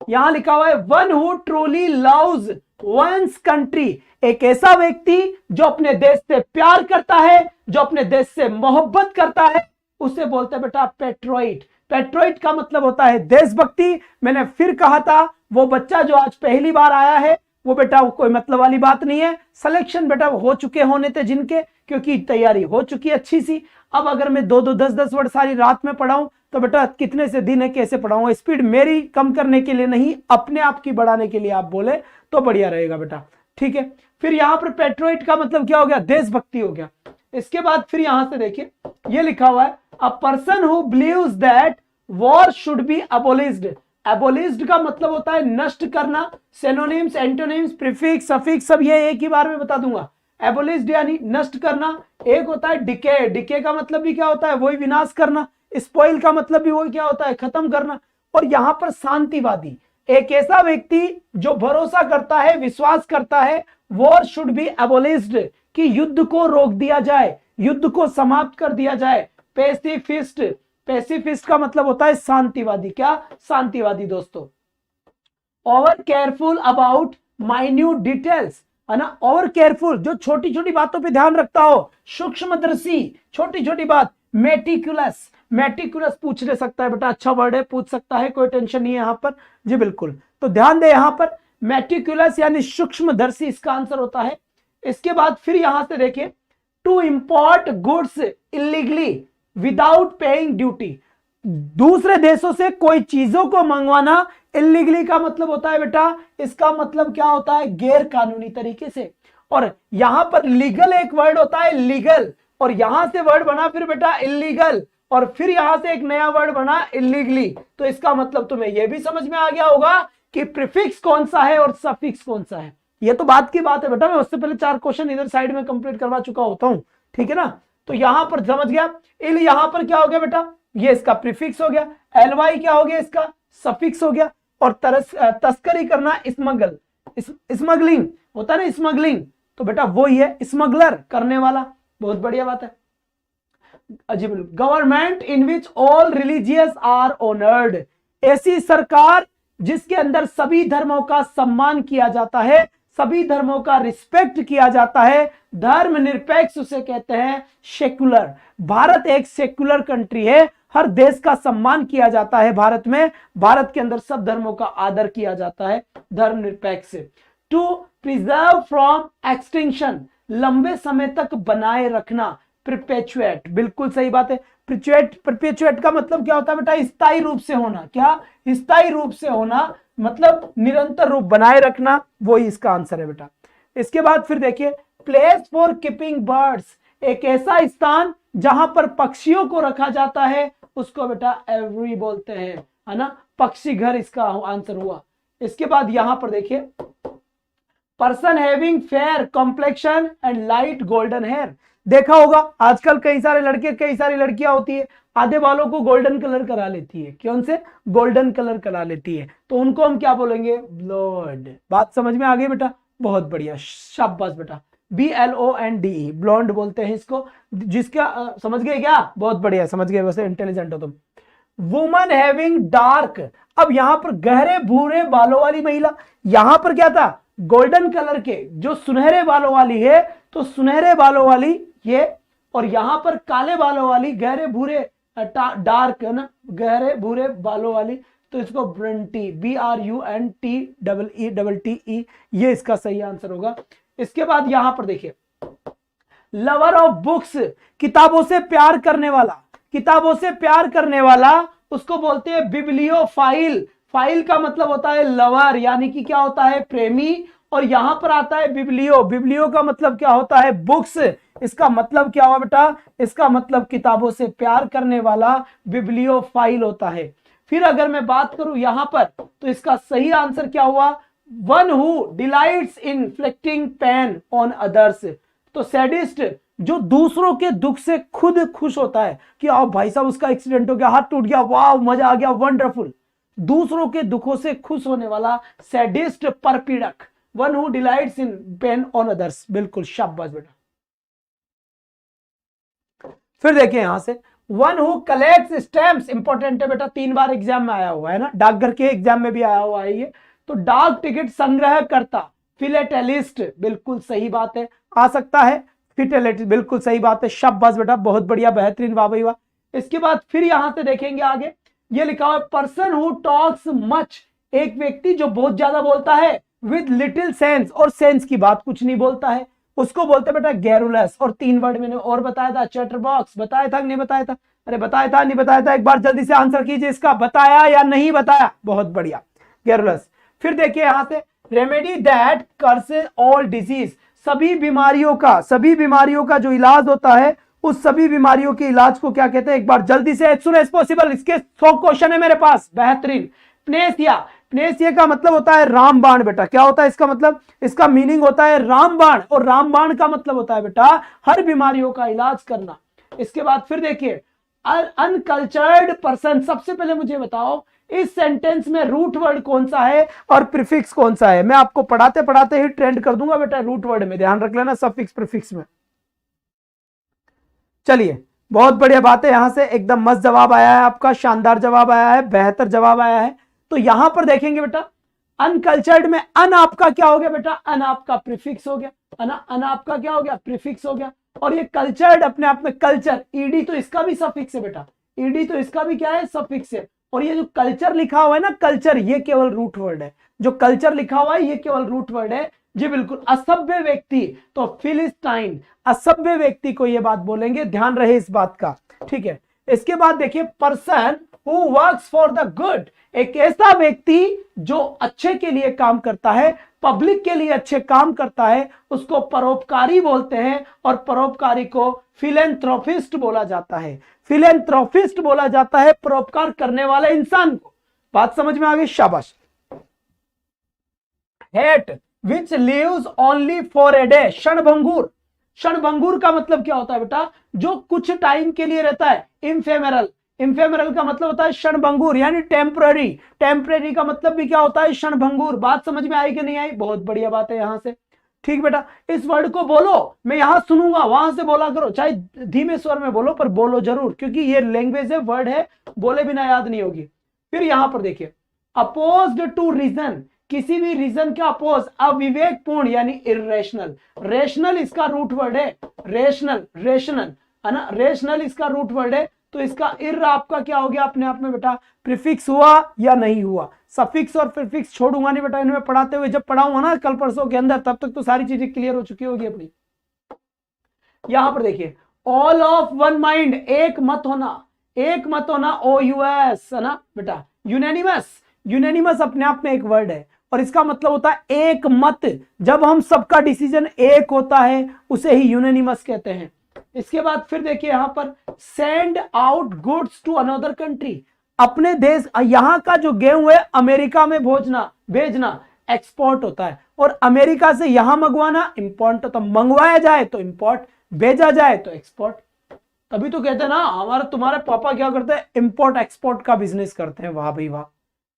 यहां लिखा हुआ है one who truly loves one's country, एक ऐसा व्यक्ति जो अपने देश से प्यार करता है, जो अपने देश से मोहब्बत करता है, उसे बोलते हैं बेटा पेट्रोइट। पेट्रोइट का मतलब होता है देशभक्ति। मैंने फिर कहा था वो बच्चा जो आज पहली बार आया है वो बेटा वो कोई मतलब वाली बात नहीं है, सिलेक्शन बेटा हो चुके होने थे जिनके, क्योंकि तैयारी हो चुकी अच्छी सी। अब अगर मैं 2-2, 10-10 वर्ड सारी रात में पढ़ाऊं तो बेटा कितने से दिन है, कैसे पढ़ाऊंगा। स्पीड मेरी कम करने के लिए नहीं, अपने आप की बढ़ाने के लिए आप बोले तो बढ़िया रहेगा बेटा, ठीक है। फिर यहां पर पेट्रोइट का मतलब क्या हो गया, देशभक्ति हो गया। इसके बाद फिर यहां से देखिए ये लिखा हुआ है a person who believes that war should be abolished. एबोलिश्ड का मतलब होता है नष्ट करना, सिनोनिम्स, एंटोनिम्स, प्रीफिक्स, सफिक्स सब ये एक ही बार में बता दूंगा। एबोलिश्ड यानी नष्ट करना। एक होता है डिके, डिके का मतलब भी क्या होता है वही विनाश करना। स्पॉइल का मतलब भी वही क्या होता है खत्म करना। और यहां पर शांतिवादी, एक ऐसा व्यक्ति जो भरोसा करता है, विश्वास करता है वॉर शुड बी एबोलिश्ड, कि युद्ध को रोक दिया जाए, युद्ध को समाप्त कर दिया जाए। पेसिफिस्ट, पेसिफिस्ट का मतलब होता है शांतिवादी, क्या शांतिवादी दोस्तों। Over careful about minute details, है ना, ओवर केयरफुल जो छोटी छोटी बातों पे ध्यान रखता हो, सूक्ष्मदर्शी, छोटी छोटी बात। मेटिकुलस, मेटिकुलस पूछ ले सकता है बेटा, अच्छा वर्ड है, पूछ सकता है, कोई टेंशन नहीं है यहां पर, जी बिल्कुल। तो ध्यान दे यहां पर मेटिकुलस यानी सूक्ष्मदर्शी इसका आंसर होता है। इसके बाद फिर यहां से देखिए to import goods illegally without paying duty, दूसरे देशों से कोई चीजों को मंगवाना इलीगली का मतलब होता है बेटा, इसका मतलब क्या होता है गैर कानूनी तरीके से। और यहां पर लीगल एक वर्ड होता है लीगल, और यहां से वर्ड बना फिर बेटा इलीगल, और फिर यहां से एक नया वर्ड बना इलीगली। तो इसका मतलब तुम्हें यह भी समझ में आ गया होगा कि प्रीफिक्स कौन सा है और सफिक्स कौन सा है। ये तो बात की बात है बेटा, मैं उससे पहले 4 क्वेश्चन इधर साइड में कंप्लीट करवा चुका होता हूं, ठीक है ना। तो यहां पर समझ गया, यहां पर क्या हो गया बेटा, ये इसका प्रीफिक्स हो गया, एलवाई क्या हो गया इसका सफिक्स हो गया। और तस्करी करना स्मगल, स्मगलिंग होता है ना स्मगलिंग, तो बेटा वो ही है स्मगलर, करने वाला। बहुत बढ़िया बात है। अजीब। Government in which all religious are honoured, ऐसी सरकार जिसके अंदर सभी धर्मों का सम्मान किया जाता है, सभी धर्मों का रिस्पेक्ट किया जाता है, धर्मनिरपेक्ष उसे कहते हैं, सेक्युलर। भारत एक सेक्युलर कंट्री है, हर देश का सम्मान किया जाता है भारत में, भारत के अंदर सब धर्मों का आदर किया जाता है, धर्मनिरपेक्ष। टू प्रिजर्व फ्रॉम एक्सटिंक्शन, लंबे समय तक बनाए रखना, परपेचुएट, बिल्कुल सही बात है। परपेचुएट का मतलब क्या होता है बेटा? स्थायी रूप से होना। क्या? स्थायी रूप से होना, मतलब निरंतर रूप बनाए रखना, वही इसका आंसर है बेटा। इसके बाद फिर देखिए, प्लेस फॉर कीपिंग बर्ड्स, एक ऐसा स्थान जहां पर पक्षियों को रखा जाता है, उसको बेटा एवरी बोलते हैं, है ना, पक्षी घर इसका आंसर हुआ। इसके बाद यहां पर देखिए, person having fair complexion and light golden hair, देखा होगा आजकल कई सारे लड़के, कई सारी लड़कियां होती है, आधे बालों को गोल्डन कलर करा लेती है, क्यों से? गोल्डन कलर करा लेती है, तो उनको हम क्या बोलेंगे? ब्लॉन्ड। बात समझ में आ गई बेटा? बहुत बढ़िया, शाबाश बेटा। BLONDE, ब्लॉन्ड बोलते हैं इसको, जिसका समझ गए क्या? बहुत बढ़िया, समझ गए, वैसे इंटेलिजेंट हो तुम। वुमन हैविंग डार्क, अब यहां पर गहरे भूरे बालों वाली महिला, यहां पर क्या था? गोल्डन कलर के, जो सुनहरे बालों वाली है, तो सुनहरे बालों वाली ये, और यहां पर काले बालों वाली, गहरे भूरे, डार्क है ना, गहरे भूरे बालों वाली, तो इसको ब्रंटी, BRUNTEE, ये इसका सही आंसर होगा। इसके बाद यहां पर देखिए, लवर ऑफ बुक्स, किताबों से प्यार करने वाला, किताबों से प्यार करने वाला उसको बोलते हैं बिब्लियोफाइल। फाइल का मतलब होता है लवर, यानी कि क्या होता है? प्रेमी। और यहां पर आता है बिब्लियो, बिब्लियो का मतलब क्या होता है? बुक्स। इसका मतलब क्या हुआ बेटा? इसका मतलब किताबों से प्यार करने वाला बिब्लियोफाइल होता है। फिर अगर मैं बात करूं यहां पर, तो इसका सही आंसर क्या हुआ? One who delights in inflicting pen on others, तो सैडिस्ट जो दूसरों के दुख से खुद खुश होता है कि आओ भाई साहब उसका एक्सीडेंट हो गया, हाथ टूट गया, वाह मजा आ गया, वंडरफुल, दूसरों के दुखों से खुश होने वाला सैडिस्ट, परपीड़क। One who delights in pain on others, बिल्कुल शाबाश बेटा। फिर देखिए यहां से, one who collects stamps, important है बेटा, 3 बार एग्जाम में आया हुआ है ना, डाकघर के एग्जाम में भी आया हुआ है ये, तो डाक टिकट संग्रह करता, फिलेटेलिस्ट, बिल्कुल सही बात है, आ सकता है फिलेटेलिस्ट, बिल्कुल सही बात है, शाबाश बेटा, बहुत बढ़िया, बेहतरीन, वाह भाई वाह। इसके बाद फिर यहां से देखेंगे आगे, ये लिखा हुआ है पर्सन हु टॉक्स मच, एक व्यक्ति जो बहुत ज्यादा बोलता है, विद लिटिल सेंस, और सेंस की बात कुछ नहीं बोलता है, उसको बोलते बेटा गैरुलस। और 3 वर्ड मैंने और बताया था, चैटरबॉक्स, बताया था नहीं बताया था? अरे बताया था नहीं बताया था? एक बार जल्दी से आंसर कीजिए इसका, बताया या नहीं बताया? बहुत बढ़िया, गैरुलस। फिर देखिए यहां से, remedy that curses all disease, सभी बीमारियों का जो इलाज होता है, उस सभी बीमारियों के इलाज को क्या कहते हैं? एक बार जल्दी से, एज सून एज पॉसिबल, इसके 100 क्वेश्चन है मेरे पास, बेहतरीन। प्नेसिया, प्नेसिया का मतलब होता है रामबाण बेटा, क्या होता है इसका मतलब? इसका मीनिंग होता है रामबाण, और रामबाण का मतलब होता है बेटा हर बीमारियों का इलाज करना। इसके बाद फिर देखिए, अनकल्चर्ड पर्सन, सबसे पहले मुझे बताओ इस सेंटेंस में रूट वर्ड कौन सा है और प्रीफिक्स कौन सा है? मैं आपको पढ़ाते पढ़ाते ही ट्रेंड कर दूंगा बेटा रूट वर्ड में, ध्यान रख लेना, सफिक्स प्रीफिक्स में। चलिए, बहुत बढ़िया बात है, यहां से एकदम मस्त जवाब आया है आपका, शानदार जवाब आया है, बेहतर जवाब आया है। तो यहां पर देखेंगे बेटा, अनकल्चर्ड में अन आपका क्या हो गया बेटा? अन आपका प्रीफिक्स हो गया, है ना, अन आपका क्या हो गया? प्रीफिक्स हो गया। और ये कल्चर्ड अपने आप में, कल्चर, ईडी तो इसका भी सफिक्स है बेटा, ईडी तो इसका भी क्या है? सफिक्स है। और ये जो कल्चर लिखा हुआ है ना, कल्चर, ये केवल रूट वर्ड है, जो कल्चर लिखा हुआ है ये केवल रूट वर्ड है जी, बिल्कुल। असभ्य व्यक्ति, तो फिलिस्टाइन, असभ्य व्यक्ति को ये बात बोलेंगे, ध्यान रहे इस बात का, ठीक है। इसके बाद देखिए, person who works for the good, एक ऐसा व्यक्ति जो अच्छे के लिए काम करता है, पब्लिक के लिए अच्छे काम करता है, उसको परोपकारी बोलते हैं, और परोपकारी को फिलेंथ्रोपिस्ट बोला जाता है, फिलेंथ्रोपिस्ट बोला जाता है परोपकार करने वाले इंसान को। बात समझ में आ गई, शाबाश। Hate which lives only for a day, क्षणभंगुर, क्षणभंगुर का मतलब क्या होता है बेटा? जो कुछ टाइम के लिए रहता है। इम्फेमेरल, इम्फेमेरल का मतलब होता है क्षणभंगुर, यानी टेम्पररी, टेम्पररी का मतलब भी क्या होता है? क्षणभंगुर। बात समझ में आई कि नहीं आई? बहुत बढ़िया बात है। यहां से ठीक बेटा, इस वर्ड को बोलो, मैं यहां सुनूंगा, वहां से बोला करो, चाहे धीमे स्वर में बोलो पर बोलो जरूर, क्योंकि ये लैंग्वेज है, वर्ड है, बोले बिना याद नहीं होगी। फिर यहां पर देखिए, अपोज्ड टू रीजन, किसी भी रीजन के अपोज, अविवेकपूर्ण यानी इरेशनल। रेशनल इसका रूट वर्ड है, रेशनल, रेशनल है ना, रेशनल इसका रूट वर्ड है, तो इसका इर आपका क्या हो गया अपने आप में बेटा, प्रीफिक्स हुआ या नहीं हुआ। सफिक्स और प्रीफिक्स छोड़ूंगा नहीं बेटा, इनमें पढ़ाते हुए जब पढ़ाऊंगा ना कल परसों के अंदर, तब तक तो सारी चीजें क्लियर हो चुकी होगी अपनी। यहां पर देखिए, ऑल ऑफ वन माइंड, एक मत होना, एक मत होना, OUS है ना बेटा, यूनैनिमस, यूनैनिमस अपने आप में एक वर्ड है और इसका मतलब होता है एक मत। जब हम सबका डिसीजन एक होता है उसे ही यूनैनिमस कहते हैं। इसके बाद फिर देखिए यहां पर, send out goods to another country, अपने देश, यहां का जो गेहूं है अमेरिका में भेजना एक्सपोर्ट होता है, और अमेरिका से यहां मंगवाना इंपोर्ट होता है। मंगवाया जाए तो इंपोर्ट, भेजा जाए तो एक्सपोर्ट। तभी तो कहते हैं ना, हमारे तुम्हारे पापा क्या करते हैं, इंपोर्ट एक्सपोर्ट का बिजनेस करते हैं, वाह भाई वाह।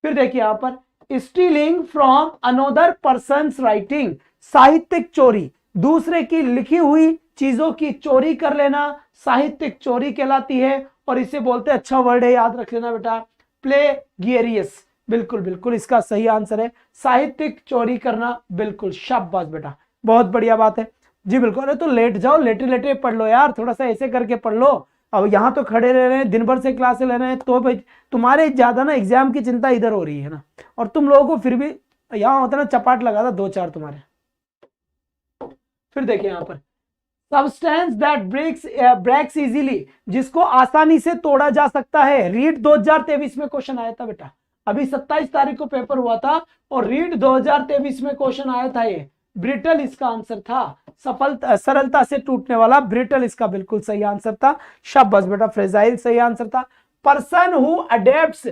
फिर देखिए यहां पर, stealing from another persons writing, साहित्यिक चोरी, दूसरे की लिखी हुई चीजों की चोरी कर लेना साहित्यिक चोरी कहलाती है, और इसे बोलते हैं, अच्छा वर्ड है याद रख लेना बेटा, प्लेगियरियस। बिल्कुल बिल्कुल इसका सही आंसर है साहित्यिक चोरी करना, बिल्कुल शाबाश बेटा, बहुत बढ़िया बात है जी बिल्कुल। अरे तो लेट जाओ, लेटे लेटे पढ़ लो यार, थोड़ा सा ऐसे करके पढ़ लो। अब यहां तो खड़े रह रहे हैं, दिन भर से क्लासे ले रहे हैं, तो भाई तुम्हारे ज्यादा ना एग्जाम की चिंता इधर हो रही है ना, और तुम लोगों को फिर भी यहां होता ना चपाट लगा था 2-4 तुम्हारे। फिर देखिए यहां पर, सब्सटेंस दैट ब्रेक्स इजीली, जिसको आसानी से तोड़ा जा सकता है। रीड 2023 में क्वेश्चन आया था बेटा, अभी 27 तारीख को पेपर हुआ था और रीड 2023 में क्वेश्चन आया था। ये ब्रिटल इसका आंसर था, सरलता से टूटने वाला, ब्रिटल इसका बिल्कुल सही आंसर था, शाबाश बेटा। फ्रेजाइल सही आंसर था। पर्सन हु अडेप्ट्स,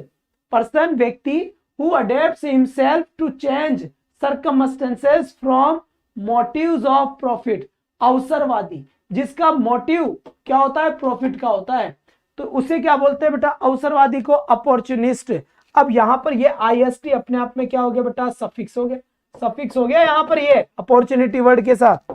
पर्सन व्यक्ति, who adapts himself to change circumstances from motives of profit, अवसरवादी, जिसका मोटिव क्या होता है, प्रॉफिट का होता है, तो उसे क्या बोलते हैं बेटा, अवसरवादी को अपॉर्चुनिस्ट। अब यहां पर ये IST अपने आप में क्या हो गया बेटा, सफिक्स हो गया, सफिक्स हो गया यहां पर ये अपॉर्चुनिटी वर्ड के साथ।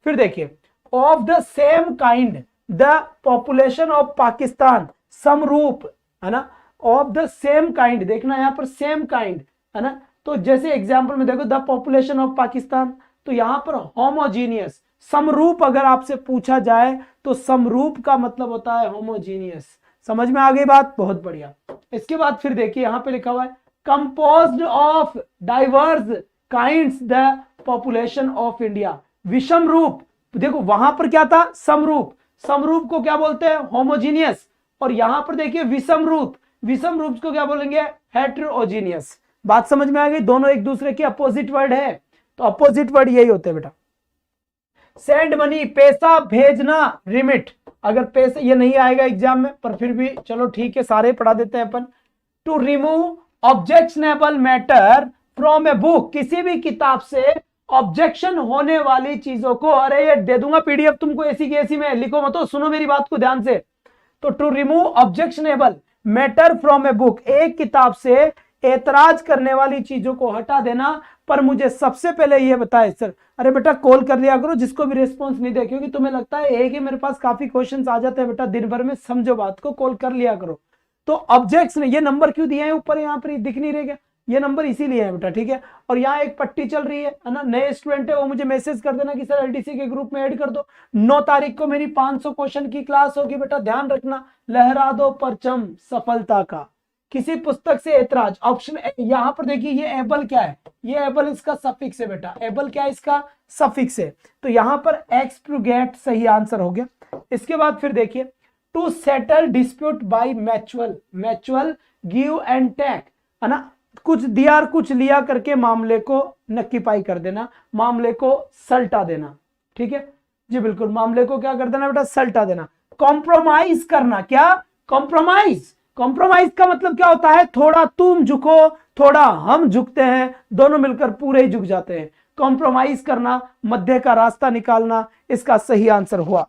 फिर देखिए, of the same kind the population of Pakistan, समरूप है ना, ऑफ द सेम काइंड, देखना यहां पर सेम काइंड है ना, तो जैसे एग्जांपल में देखो, द पॉपुलेशन ऑफ पाकिस्तान, तो यहां पर होमोजीनियस, समरूप अगर आपसे पूछा जाए तो समरूप का मतलब होता है होमोजीनियस। समझ में आ गई बात, बहुत बढ़िया। इसके बाद फिर देखिए यहां पे लिखा हुआ है, composed of diverse kinds the population of India, विषम रूप, देखो वहां पर क्या था, समरूप, समरूप को क्या बोलते हैं, होमोजीनियस, और यहां पर देखिए विषम रूप, विषम रूप को क्या बोलेंगे, हेटेरोजीनियस। बात समझ में आ गई, दोनों एक दूसरे के अपोजिट वर्ड है, तो अपोजिट वर्ड यही होते हैं बेटा। सेंड मनी, पैसा भेजना, रिमिट, अगर पैसे, ये नहीं आएगा एग्जाम में पर फिर भी चलो ठीक है, सारे पढ़ा देते हैं अपन। To remove objectionable matter from a book, किसी भी किताब से ऑब्जेक्शन होने वाली चीजों को, अरे ये दे दूंगा PDF तुमको ऐसी की ऐसी में, लिखो मत, सुनो मेरी बात को ध्यान से। तो to remove objectionable matter from a book, एक किताब से एतराज करने वाली चीजों को हटा देना। पर मुझे सबसे पहले ये बताए सर, अरे बेटा कॉल कर लिया करो जिसको भी रिस्पॉन्स नहीं दे, क्योंकि तुम्हें लगता है एक ही मेरे पास काफी क्वेश्चंस आ जाते हैं बेटा दिन भर में, समझो बात को, कॉल कर लिया करो। तो ऑब्जेक्ट्स ने ये नंबर क्यों दिए हैं ऊपर, यहाँ पर दिख नहीं रहेगा ये नंबर, इसीलिए है बेटा, ठीक है। और यहाँ एक पट्टी चल रही है ना, नए स्टूडेंट है वो मुझे मैसेज कर देना कि सर LTC के ग्रुप में ऐड कर दो। 9 तारीख को मेरी 500 क्वेश्चन की क्लास होगी बेटा, ध्यान रखना। लहरा दो परचम सफलता का, किसी पुस्तक से ऐतराज, ऑप्शन यहां पर देखिए, ये एबल क्या है, ये एबल इसका सफिक्स है बेटा, एबल क्या है इसका सफिक्स है, तो यहां पर एक्सप्रूगेट सही आंसर हो गया। इसके बाद फिर देखिए, to settle dispute by mutual, mutual give and take है ना, कुछ दिया और कुछ लिया करके मामले को नक्की पाई कर देना, मामले को सल्टा देना, ठीक है जी बिल्कुल, मामले को क्या कर देना बेटा, सल्टा देना। कॉम्प्रोमाइज करना, क्या कॉम्प्रोमाइज, कॉम्प्रोमाइज का मतलब क्या होता है, थोड़ा तुम झुको थोड़ा हम झुकते हैं, दोनों मिलकर पूरे ही झुक जाते हैं। कॉम्प्रोमाइज करना, मध्य का रास्ता निकालना, इसका सही आंसर हुआ।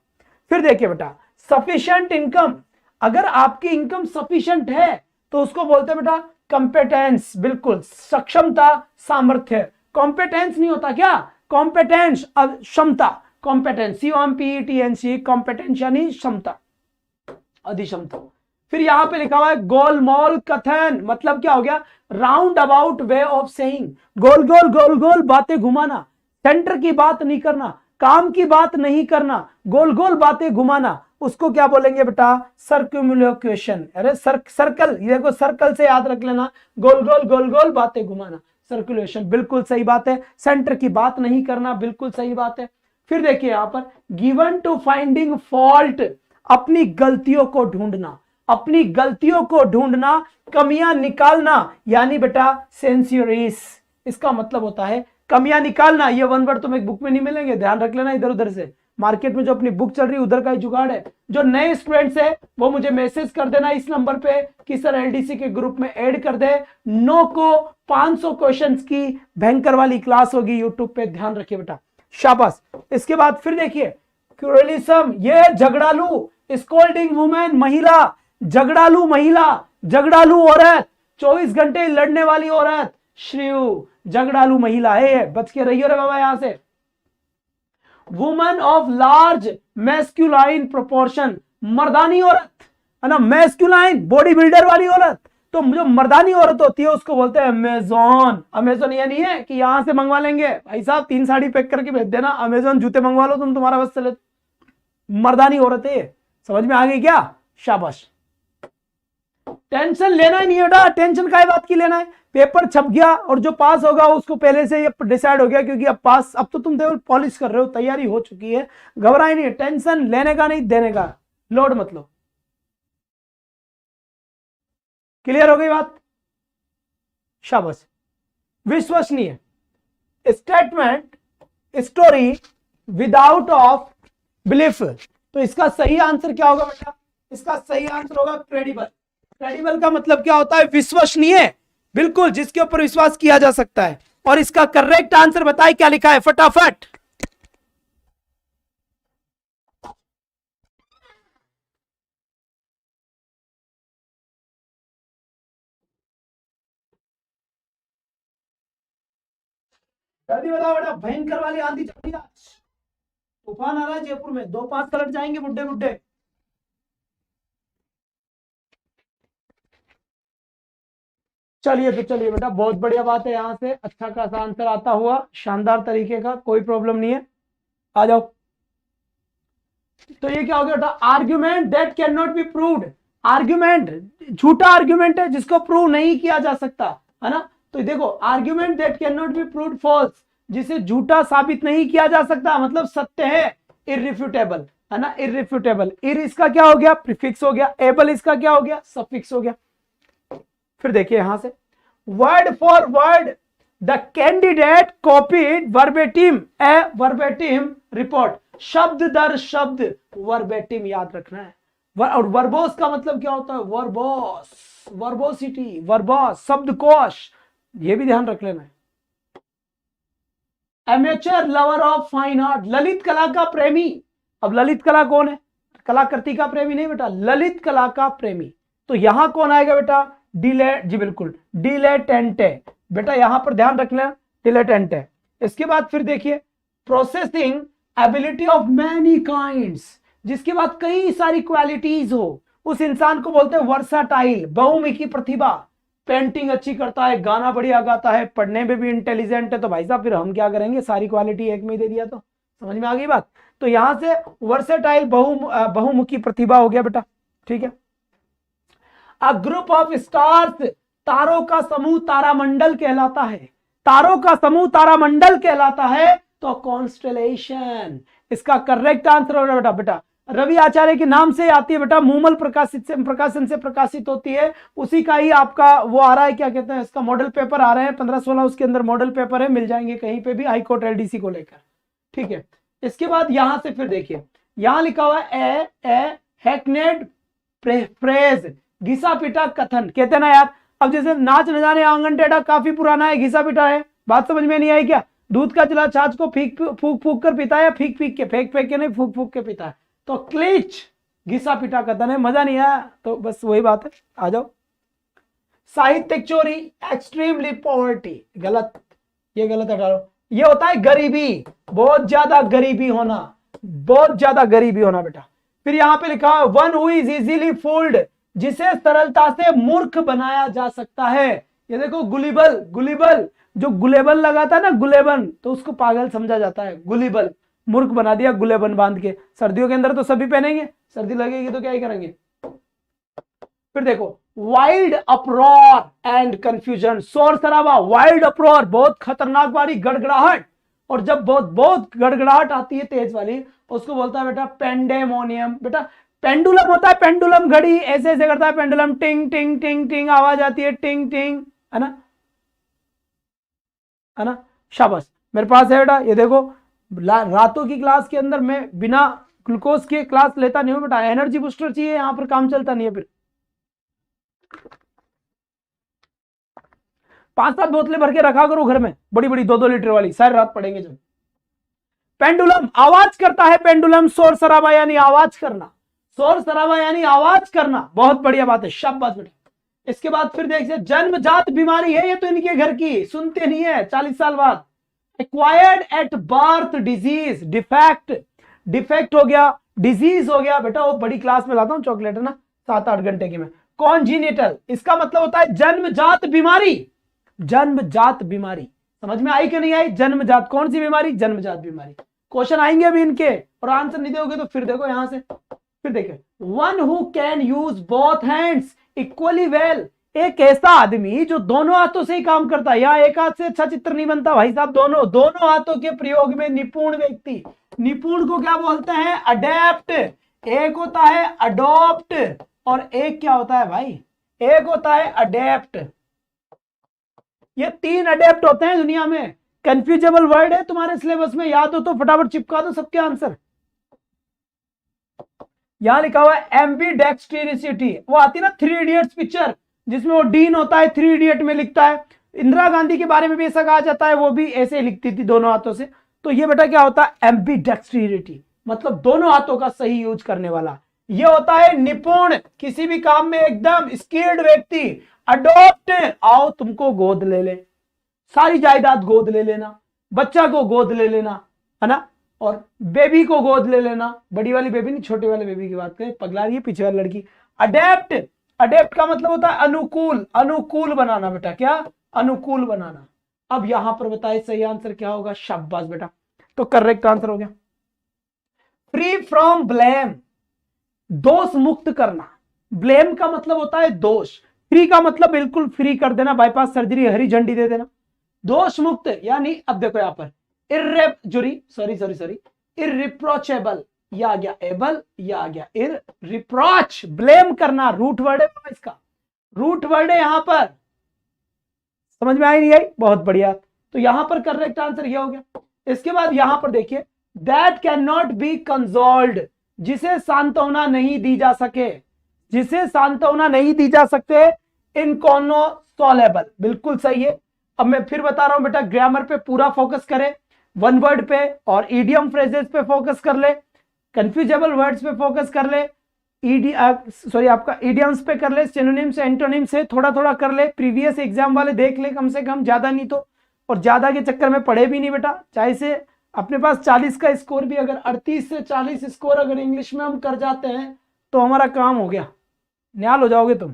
फिर देखिए बेटा, सफिशिएंट इनकम, अगर आपकी इनकम सफिशिएंट है तो उसको बोलते हैं बेटा कंपेटेंस, बिल्कुल सक्षमता, सामर्थ्य। कॉम्पिटेंस नहीं होता क्या, कॉम्पिटेंस क्षमता, कॉम्पिटेंस COMPETENC, कॉम्पिटेंस यानी क्षमता, अधिक्षमता। फिर यहां पे लिखा हुआ है गोलमोल कथन, मतलब क्या हो गया, round about way of saying, गोल गोल गोल गोल बातें घुमाना, सेंटर की बात नहीं करना, काम की बात नहीं करना, गोल गोल बातें घुमाना, उसको क्या बोलेंगे बेटा, सर्कुलर। अरे सर्कल, ये देखो सर्कल से याद रख लेना, गोल गोल गोल गोल बातें घुमाना, सर्कुलेशन, बिल्कुल सही बात है। सेंटर की बात नहीं करना, बिल्कुल सही बात है। फिर देखिए यहां पर गिवन टू फाइंडिंग फॉल्ट, अपनी गलतियों को ढूंढना, अपनी गलतियों को ढूंढना, कमियां निकालना, यानी बेटा सेंसियरिस, इसका मतलब होता है कमियां निकालना। ये वन वर्ड तुम्हें बुक में नहीं मिलेंगे, ध्यान रख लेना, इधर उधर से मार्केट में जो अपनी बुक चल रही है उधर का ही जुगाड़ है। जो नए स्टूडेंट्स है वो मुझे मैसेज कर देना इस नंबर पे कि सर एलडीसी के ग्रुप में ऐड कर दे। 9 को 500 क्वेश्चंस की भयंकर वाली क्लास होगी यूट्यूब पे, ध्यान रखिए बेटा, शाबाश। इसके बाद फिर देखिए क्रूरलिज्म, ये झगड़ालू, स्कोल्डिंग वुमेन, महिला, झगड़ालू महिला, झगड़ालू औरत, 24 घंटे लड़ने वाली औरत, श्रीयु, झगड़ालू महिला है, बच के रहिए रे बाबा यहां से। Woman of large masculine proportion, मर्दानी औरत है ना, मैस्कुलाइन बॉडी बिल्डर वाली औरत। तो जो मर्दानी औरत होती है उसको बोलते हैं अमेजोन। अमेजोन ये नहीं है कि यहां से मंगवा लेंगे भाई साहब 3 साड़ी पैक करके भेज देना, अमेजोन जूते मंगवा लो तुम, तुम्हारा बस चले। मर्दानी औरत है, समझ में आ गई क्या, शाबाश। टेंशन लेना ही नहीं है बेटा, टेंशन काय बात की लेना है, पेपर छप गया और जो पास होगा उसको पहले से ये डिसाइड हो गया, क्योंकि अब पास, अब तो तुम देखो पॉलिश कर रहे हो, तैयारी हो चुकी है, घबराए नहीं, टेंशन लेने का नहीं देने का, लोड मत लो। क्लियर हो गई बात, शाबाश। विश्वसनीय, statement, story without of belief. तो इसका सही आंसर क्या होगा बेटा, इसका सही आंसर होगा क्रेडिबल। क्रेडिबल का मतलब क्या होता है, विश्वसनीय, बिल्कुल जिसके ऊपर विश्वास किया जा सकता है। और इसका करेक्ट आंसर बताइए क्या लिखा है, फटाफट। जल्दी बताओ बेटा, भयंकर वाली आंधी चल रही है, तूफान आ रहा है जयपुर में, 2-5 पलट जाएंगे बुड्ढे बुड्ढे। चलिए तो चलिए बेटा, बहुत बढ़िया बात है, यहां से अच्छा खासा आंसर आता हुआ, शानदार तरीके का, कोई प्रॉब्लम नहीं है, आ जाओ। तो ये क्या हो गया बेटा, argument that can not be proved. Argument झूठा आर्ग्यूमेंट है जिसको प्रूव नहीं किया जा सकता, है ना। तो देखो argument that can not be proved false, जिसे झूठा साबित नहीं किया जा सकता, मतलब सत्य है, इररिफ्यूटेबल, है ना, इररिफ्यूटेबल। इर इसका क्या हो गया, प्रीफिक्स हो गया, एबल इसका क्या हो गया, सफिक्स हो गया। फिर देखिए यहां से word for word the candidate copied verbatim A verbatim report, शब्द दर शब्द वर्बेटिम याद रखना है। और वर्बोस का मतलब क्या होता है, वर्बोस, वर्बोसिटी, वर्बोस शब्दकोश, ये भी ध्यान रख लेना है। Amateur lover of fine art, Lalit कला का प्रेमी। अब ललित कला कौन है, कलाकृति का प्रेमी नहीं बेटा, ललित कला का प्रेमी। तो यहां कौन आएगा बेटा, डिलेट, जी बिल्कुल डिलेटेंट है बेटा, यहां पर ध्यान रखना, डिलेटेंट है। इसके बाद फिर देखिए processing ability of many kinds, जिसके बाद कई सारी क्वालिटीज हो, उस इंसान को बोलते हैं वर्साटाइल, बहुमुखी प्रतिभा। पेंटिंग अच्छी करता है, गाना बढ़िया गाता है, पढ़ने में भी इंटेलिजेंट है, तो भाई साहब फिर हम क्या करेंगे, सारी क्वालिटी एक में ही दे दिया, तो समझ में आ गई बात। तो यहां से वर्सेटाइल बहुमुखी प्रतिभा हो गया बेटा, ठीक है। अ ग्रुप ऑफ स्टार्स, तारों का समूह तारामंडल कहलाता है, तारों का समूह तारामंडल कहलाता है, तो कॉन्स्टेलेशन इसका करेक्ट आंसर होगा बेटा। बेटा रवि आचार्य के नाम से आती है बेटा, मूमल प्रकाशन से प्रकाशित होती है, उसी का ही आपका वो आ रहा है, क्या कहते हैं इसका, मॉडल पेपर आ रहे हैं 15-16, उसके अंदर मॉडल पेपर है, मिल जाएंगे कहीं पे भी, हाईकोर्ट एलडीसी को लेकर, ठीक है। इसके बाद यहां से फिर देखिए, यहां लिखा हुआ है ए हैकनेड फ्रेज, घिसा पिटा कथन, कहते हैं ना यार, अब जैसे नाच न जाने आंगन टेढ़ा काफी पुराना है, घिसा पिटा है, बात समझ में नहीं आई क्या, दूध का चला छाछ को फूक फूक कर पीता है, फेंक फेंक के नहीं, फूक फूक के पीता है, तो क्लिच घिसा पिटा कथन है, मजा नहीं आया, तो बस वही बात है, आ जाओ। साहित्यिक चोरी, एक्सट्रीमली पॉवर्टी, गलत, ये गलत हटा लो, ये होता है गरीबी, बहुत ज्यादा गरीबी होना, बहुत ज्यादा गरीबी होना बेटा। फिर यहां पे लिखा है one who is easily fooled, जिसे सरलता से मूर्ख बनाया जा सकता है। ये देखो गुलिबल, गुलिबल जो गुलेबन लगा था ना, गुलेबन, तो उसको पागल समझा जाता है, गुलिबल मूर्ख बना दिया गुलेबन बांध के। सर्दियों के अंदर तो सभी पहनेंगे, सर्दी लगेगी तो क्या ही करेंगे। फिर देखो वाइल्ड अप्रोर एंड कंफ्यूजन, शोर शराबा, वाइल्ड अप्रोर बहुत खतरनाक वाली गड़गड़ाहट, और जब बहुत बहुत गड़गड़ाहट आती है तेज वाली, उसको बोलता है बेटा पेंडेमोनियम। बेटा पेंडुलम होता है, पेंडुलम घड़ी ऐसे ऐसे करता है, पेंडुलम टिंग टिंग टिंग टिंग आवाज आती है, टिंग टिंग, है ना, है ना। शाबाश, मेरे पास है बेटा, ये देखो रातों की क्लास के अंदर मैं बिना ग्लूकोज के क्लास लेता नहीं हूं बेटा, एनर्जी बूस्टर चाहिए, यहां पर काम चलता नहीं है। फिर 5-7 बोतलें भर के रखा करो घर में, बड़ी बड़ी 2-2 लीटर वाली, सारी रात पड़ेंगे जब। पेंडुलम आवाज करता है, पेंडुलम शोर शराबा यानी आवाज करना, शोर शराबा यानी आवाज करना, बहुत बढ़िया बात है, शाबाश बेटा। इसके बाद फिर देखिए जन्मजात बीमारी है, ये तो इनके घर की, सुनते नहीं है 40 साल बाद। Acquired at birth disease, defect, defect हो गया, डिजीज हो गया बेटा, वो बड़ी क्लास में लाता हूं चॉकलेट, है ना, 7-8 घंटे की में। कॉन्जीनिटल, इसका मतलब होता है जन्मजात बीमारी, जन्मजात बीमारी, समझ में आई कि नहीं आई। जन्मजात कौन सी बीमारी, जन्मजात बीमारी। क्वेश्चन आएंगे अभी इनके, और आंसर नहीं दोगे तो फिर देखो यहां से, फिर देखिए one who can use both hands equally well, एक ऐसा आदमी जो दोनों हाथों से ही काम करता है। यहाँ एक हाथ से अच्छा चित्र नहीं बनता भाई साहब, दोनों दोनों हाथों के प्रयोग में निपुण व्यक्ति, निपुण को क्या बोलते हैं, अडेप्ट। एक होता है अडोप्ट, और एक क्या होता है भाई, एक होता है अडेप्ट। ये 3 अडेप्ट होते हैं दुनिया में। कंफ्यूजेबल वर्ड है तुम्हारे सिलेबस में, याद हो तो फटाफट चिपका दो सबके आंसर। यहां लिखा हुआ है एम्बीडेक्स्ट्रिसिटी, वो आती है ना 3 इडियट्स पिक्चर, जिसमें वो डीन होता है, 3 इडियट में लिखता है। इंदिरा गांधी के बारे में भी ऐसा कहा जाता है, वो भी ऐसे लिखती थी दोनों हाथों से। तो ये बेटा क्या होता है, एम्बीडेक्स्ट्रिसिटी, मतलब दोनों हाथों का सही यूज करने वाला। ये होता है निपुण, किसी भी काम में एकदम स्किल्ड व्यक्ति। अडॉप्ट, आओ तुमको गोद ले ले, सारी जायदाद गोद ले लेना, बच्चा को गोद ले लेना, है ना, और बेबी को गोद ले लेना, बड़ी वाली बेबी नहीं, छोटे वाले बेबी की बात करें, पगला रही है पीछे वाली लड़की। अडेप्ट, अडेप्ट का मतलब होता है अनुकूल, अनुकूल बनाना बेटा, क्या, अनुकूल बनाना। अब यहां पर बताइए सही आंसर क्या होगा, शाबाश बेटा, तो करेक्ट आंसर हो गया। फ्री फ्रॉम ब्लेम, दोष मुक्त करना, ब्लेम का मतलब होता है दोष, फ्री का मतलब बिल्कुल फ्री कर देना, बाईपास सर्जरी हरी झंडी दे देना। दोष मुक्त यानी, अब देखो यहां पर इररिप्रोचेबल, ये आ गया एबल, ये आ गया इर, रिप्रोच ब्लेम करना, रूट वर्ड है इसका, रूट वर्ड है यहां पर, समझ में आई नहीं आई, बहुत बढ़िया। तो यहां पर करेक्ट आंसर ये हो गया। इसके बाद यहां पर देखिए that can not B consoled, जिसे सांत्वना नहीं दी जा सके, जिसे सांत्वना नहीं दी जा सकते, इनकॉनसोलेबल, बिल्कुल सही है। अब मैं फिर बता रहा हूं बेटा, ग्रामर पे पूरा फोकस करें, वन वर्ड पे और ईडियम फ्रेजेस पे फोकस कर ले, कंफ्यूजेबल वर्ड्स पे फोकस कर ले, आपका ईडियम्स पे कर ले, सिनोनिम्स एंटोनिम्स से थोड़ा थोड़ा कर ले, प्रीवियस एग्जाम वाले देख ले कम से कम, ज्यादा नहीं तो, और ज्यादा के चक्कर में पढ़े भी नहीं बेटा। चाहे से अपने पास 40 का स्कोर भी, अगर 38 से 40 स्कोर अगर इंग्लिश में हम कर जाते हैं तो हमारा काम हो गया, न्याल हो जाओगे तुम।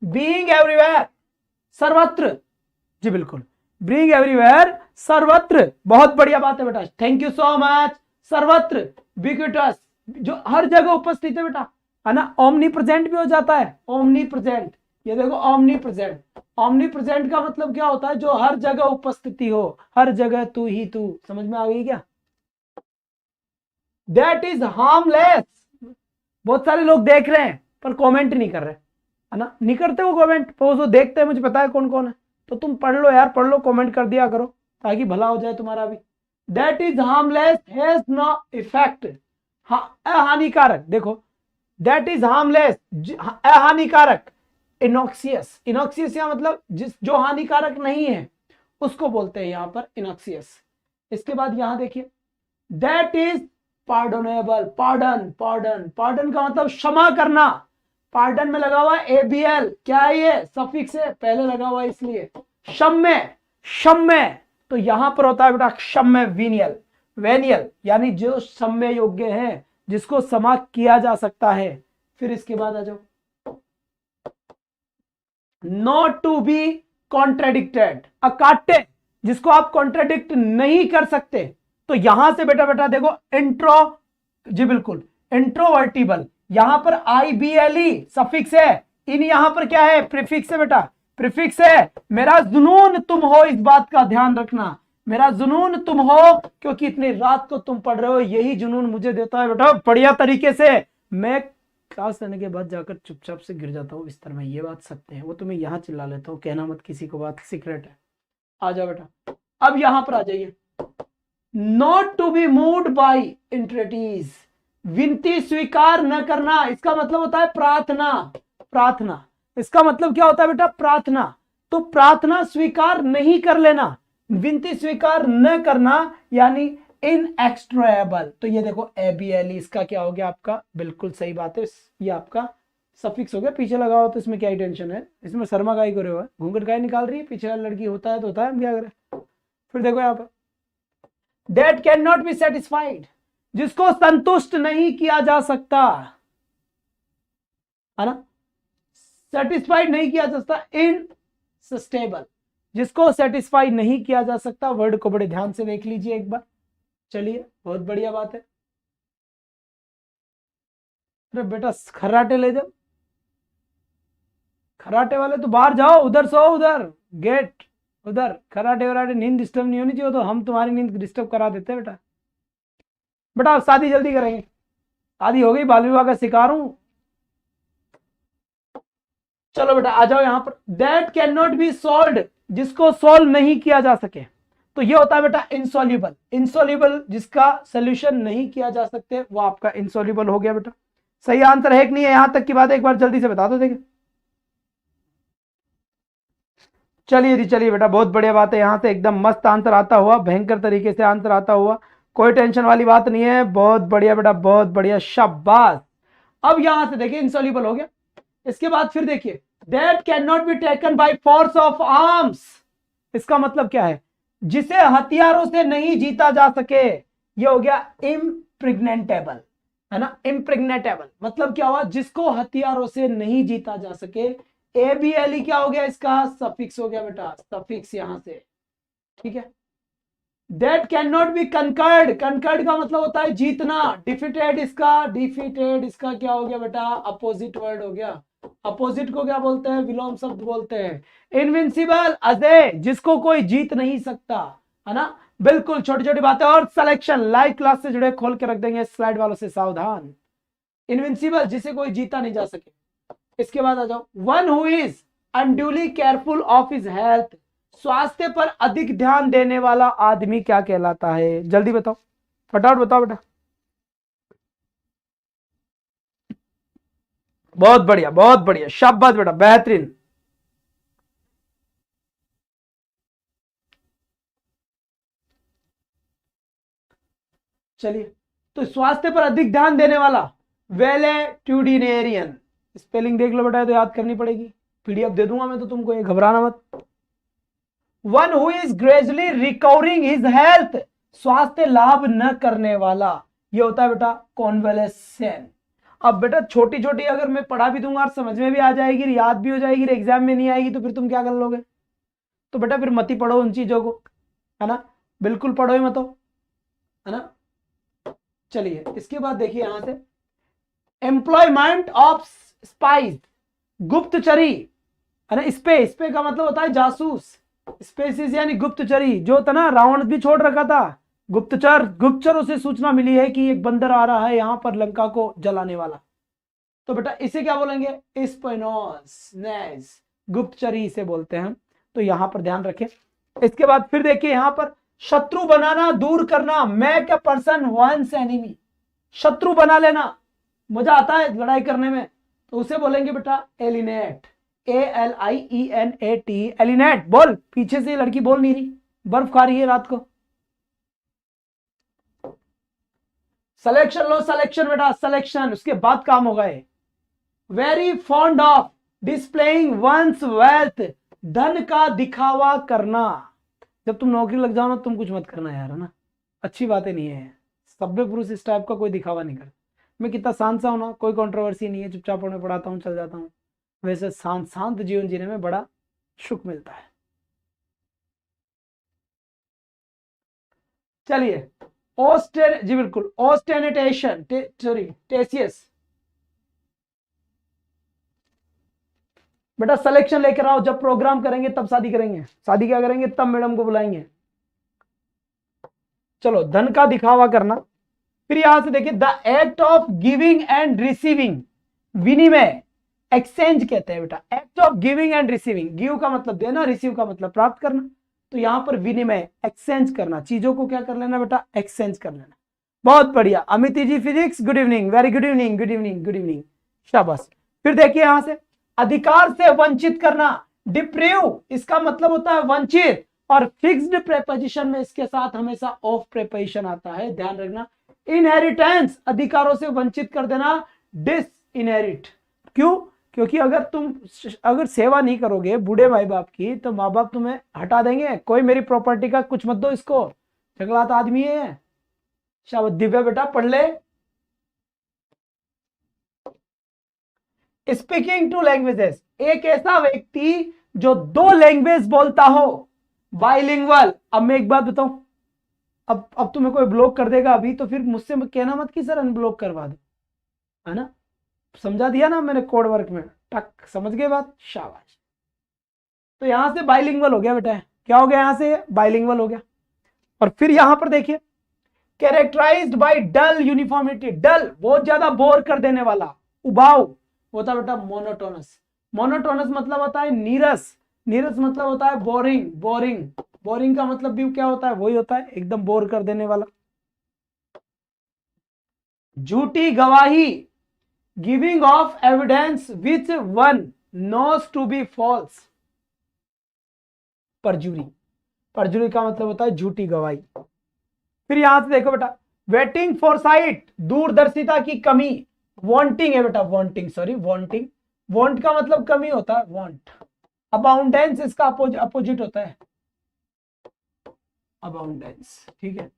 बीइंग एवरीवेयर, सर्वत्र, जी बिल्कुल, बीइंग एवरीवेयर, सर्वत्र, बहुत बढ़िया बात है बेटा, थैंक यू सो मच। सर्वत्र, यूबिक्विटस, जो हर जगह उपस्थित है बेटा, है ना, ओमनी प्रेजेंट भी हो जाता है, ओमनी प्रेजेंट, ये देखो ओमनी प्रेजेंट, ओमनी प्रेजेंट का मतलब क्या होता है, जो हर जगह उपस्थिति हो, हर जगह तू ही तू, समझ में आ गई क्या। दैट इज हार्मलेस, बहुत सारे लोग देख रहे हैं पर कमेंट नहीं कर रहे, है ना, नहीं करते वो कमेंट, तो वो देखते हैं, मुझे पता है कौन कौन है, तो तुम पढ़ लो यार, पढ़ लो, कमेंट कर दिया करो ताकि भला हो जाए तुम्हारा भी। That is harmless, has no effect, अहानिकारक, देखो दैट इज हार्मलेस, अहानिकारक, इनॉक्सियस, इनॉक्सियस या मतलब जो हानिकारक नहीं है उसको बोलते हैं यहां पर इनॉक्सियस। इसके बाद यहां देखिए that is pardonable, pardon, pardon, pardon का मतलब क्षमा करना, पार्डन में लगा हुआ एबीएल, क्या है ये, सफिक्स है, पहले लगा हुआ इसलिए, क्षम्य, क्षम्य, तो यहां पर होता है बेटा क्षम्य वेनियल, वेनियल यानी जो क्षम्य योग्य है, जिसको क्षमा किया जा सकता है। फिर इसके बाद आ जाओ, नॉट टू बी कॉन्ट्रेडिक्टेड, अकाट्य, जिसको आप कॉन्ट्रेडिक्ट नहीं कर सकते। तो यहां से बेटा बेटा देखो इंट्रो, जी बिल्कुल इंट्रोवर्टिबल, यहां पर IBLE सफिक्स है, इन यहां पर क्या है प्रीफिक्स है बेटा, प्रीफिक्स है। मेरा जुनून तुम हो, इस बात का ध्यान रखना, मेरा जुनून तुम हो, क्योंकि इतनी रात को तुम पढ़ रहे हो, यही जुनून मुझे देता है बेटा बढ़िया तरीके से। मैं क्लास लेने के बाद जाकर चुपचाप से गिर जाता हूँ बिस्तर में, ये बात सत्य है, वो तुम्हें यहां चिल्ला लेता हूँ, कहना मत किसी को, बात सीक्रेट है। आ जाओ बेटा, अब यहां पर आ जाइए, not to be moved by entreaties, विनती स्वीकार न करना, इसका मतलब होता है प्रार्थना, प्रार्थना, इसका मतलब क्या होता है बेटा प्रार्थना। तो प्रार्थना स्वीकार नहीं कर लेना, विनती स्वीकार न करना, यानी इनएक्स्ट्रेबल। तो ये देखो ABLE, इसका क्या हो गया आपका, बिल्कुल सही बात है, ये आपका सफिक्स हो गया, पीछे लगा हो तो इसमें क्या ही टेंशन है, इसमें शर्मा का ही करे हुआ है, घूंघट का ही निकाल रही है, पीछे वाली लड़की होता है तो होता है, हम क्या करें। फिर देखो यहाँ पर that can not be satisfied, जिसको संतुष्ट नहीं किया जा सकता, है ना, सेटिस्फाइड नहीं किया जा सकता, इनसस्टेबल, जिसको सेटिस्फाई नहीं किया जा सकता। वर्ड को बड़े ध्यान से देख लीजिए एक बार, चलिए बहुत बढ़िया बात है। अरे बेटा खर्राटे ले जाओ, खराटे वाले तो बाहर जाओ, उधर सो, उधर गेट, उधर खराटे वराटे, नींद डिस्टर्ब नहीं होनी चाहिए, तो हम तुम्हारी नींद डिस्टर्ब करा देते हैं बेटा। बेटा शादी जल्दी करेंगे, शादी हो गई, बाल विवाह का शिकार हूं। चलो बेटा आ जाओ यहां पर, that can not B solved, जिसको सॉल्व नहीं किया जा सके, तो ये होता है बेटा इंसॉल्युबल, इंसॉल्युबल जिसका सोल्यूशन नहीं किया जा सकते, वो आपका इंसॉल्युबल हो गया बेटा। सही आंसर है कि नहीं है, यहां तक की बात एक बार जल्दी से बता दो, देखिए। चलिए जी चलिए बेटा, बहुत बढ़िया बात है, यहां से एकदम मस्त आंसर आता हुआ, भयंकर तरीके से आंसर आता हुआ, कोई टेंशन वाली बात नहीं है, बहुत बढ़िया बेटा, बहुत बढ़िया, शाबाश। अब यहां से देखिए इंसॉल्युबल हो गया, इसके बाद फिर देखिए that can not be taken by force of arms, इसका मतलब क्या है, जिसे हथियारों से नहीं जीता जा सके, ये हो गया इम्प्रेग्नेटेबल, है ना, इम्प्रेग्नेटेबल मतलब क्या हुआ, जिसको हथियारों से नहीं जीता जा सके। ABLE क्या हो गया, इसका सफिक्स हो गया बेटा, सफिक्स यहां से, ठीक है। That can not B conquered, conquered का मतलब होता है जीतना, डिफीटेड, इसका डिफीटेड, इसका क्या हो गया बेटा, अपोजिट वर्ड हो गया, अपोजिट को क्या बोलते हैं, विलोम शब्द बोलते हैं। इनविंसिबल, अजय, जिसको कोई जीत नहीं सकता, है ना, बिल्कुल छोटी छोटी बातें। और सिलेक्शन लाइव क्लास से जुड़े खोल के रख देंगे, स्लाइड वालों से सावधान। इनविंसिबल, जिसे कोई जीता नहीं जा सके। इसके बाद आ जाओ, one who is unduly careful of his health, स्वास्थ्य पर अधिक ध्यान देने वाला आदमी क्या कहलाता है, जल्दी बताओ, फटाफट बताओ बेटा। बहुत बढ़िया, बहुत बढ़िया, शाबाश बेटा, बेहतरीन। चलिए, तो स्वास्थ्य पर अधिक ध्यान देने वाला वेलेट्यूडिनेरियन, स्पेलिंग देख लो बेटा, तो याद करनी पड़ेगी, PDF दे दूंगा मैं तो तुमको, ये घबराना मत। One who is gradually recovering his health, स्वास्थ्य लाभ न करने वाला, ये होता है बेटा कॉन्वेलेसेंट। अब बेटा छोटी छोटी अगर मैं पढ़ा भी दूंगा और समझ में भी आ जाएगी, याद भी हो जाएगी, एग्जाम में नहीं आएगी, तो फिर तुम क्या कर लोगे, तो बेटा फिर मत ही पढ़ो उन चीजों को, है ना, बिल्कुल पढ़ो ही मत हो, है ना। चलिए इसके बाद देखिए यहां से, एम्प्लॉयमेंट ऑफ स्पाइस, गुप्तचरी, है ना, स्पे का मतलब होता है जासूस, स्पेसिस यानी गुप्तचरी, जो था ना रावण भी छोड़ रखा था, गुप्तचर, गुप्तचरों से सूचना मिली है कि एक बंदर आ रहा है यहां पर लंका को जलाने वाला, तो बेटा इसे क्या बोलेंगे, स्पेनोस, गुप्तचरी इसे बोलते हैं, तो यहां पर ध्यान रखें। इसके बाद फिर देखिए यहां पर, शत्रु बनाना, दूर करना, make a person one's enemy, शत्रु बना लेना, मजा आता है लड़ाई करने में, तो उसे बोलेंगे बेटा एलिनेट, ALIENAT, एलिनेट। बोल, पीछे से लड़की बोल नहीं रही, बर्फ खा रही है रात को। सिलेक्शन लो, सिलेक्शन बेटा, सिलेक्शन, उसके बाद काम होगा ये। Very fond of displaying one's wealth, धन का दिखावा करना, जब तुम नौकरी लग जाओ ना, तुम कुछ मत करना यार, है ना, अच्छी बातें नहीं है। सभ्य पुरुष इस टाइप का कोई दिखावा नहीं करता। मैं कितना शांत सा हूं ना, कोई कंट्रोवर्सी नहीं है, चुपचाप पढ़ने पढ़ाता हूँ, चल जाता हूँ। वैसे शांत शांत जीवन जीने में बड़ा सुख मिलता है। चलिए, ऑस्टेन जी बिल्कुल, ऑस्टेनेटेशन सॉरी टेसियस। बेटा सिलेक्शन लेकर आओ, जब प्रोग्राम करेंगे तब शादी करेंगे, शादी क्या करेंगे तब मैडम को बुलाएंगे। चलो, धन का दिखावा करना। फिर यहां से देखिए, the act of giving and receiving, विनिमय, एक्सचेंज कहते हैं बेटा, act of giving and receiving. Give का मतलब देना, रिसीव का मतलब प्राप्त करना। तो यहां पर विनिमय, एक्सचेंज करना, चीजों को क्या कर लेना बेटा, एक्सचेंज कर लेना। बहुत बढ़िया Amiti ji physics, good evening, very good evening, good evening, good evening, शाबाश। फिर देखिए यहां से, अधिकार से वंचित करना, डिप्रीव, इसका मतलब होता है वंचित, और फिक्स्ड प्रेपोजिशन में इसके साथ हमेशा ऑफ प्रेपोजिशन आता है, ध्यान रखना। इनहेरिटेंस, अधिकारों से वंचित कर देना, डिस इनहेरिट। क्यों? क्योंकि अगर सेवा नहीं करोगे बूढ़े माई बाप की, तो माँ बाप तुम्हें हटा देंगे। कोई मेरी प्रॉपर्टी का कुछ मत दो इसको, जंगलात आदमी है। शाबाश दिव्या बेटा, पढ़ ले। स्पीकिंग टू लैंग्वेजेस, एक ऐसा व्यक्ति जो 2 लैंग्वेज बोलता हो, बाइलिंगुअल। अब मैं एक बात बताऊं, अब तुम्हें कोई ब्लॉक कर देगा अभी, तो फिर मुझसे कहना मत कि सर अनब्लॉक करवा दो, है ना। समझा दिया ना मैंने कोड वर्क में, टक, समझ गए बात, शाबाश। तो यहां से बाइलिंगुअल हो गया बेटा, क्या हो गया, यहां से बाइलिंगुअल हो गया। और फिर यहां पर देखिए, कैरेक्टराइज्ड बाय डल यूनिफॉर्मिटी, डल बहुत ज्यादा बोर कर देने वाला, उबाऊ होता बेटा मोनोटोनस। मोनोटोनस मतलब होता है नीरस, नीरस मतलब होता है बोरिंग, बोरिंग, बोरिंग का मतलब भी क्या होता है, वही होता है एकदम बोर कर देने वाला। झूठी गवाही, giving of evidence which one knows to be false. Perjury, perjury का मतलब होता है झूठी गवाही। फिर यहां से देखो बेटा, वेटिंग फॉर साइट, दूरदर्शिता की कमी, वांटिंग है बेटा, वांटिंग, सॉरी वांटिंग, वांट का मतलब कमी होता है, वांट। अबाउंडेंस इसका अपोजिट होता है, अबाउंडेंस, ठीक है।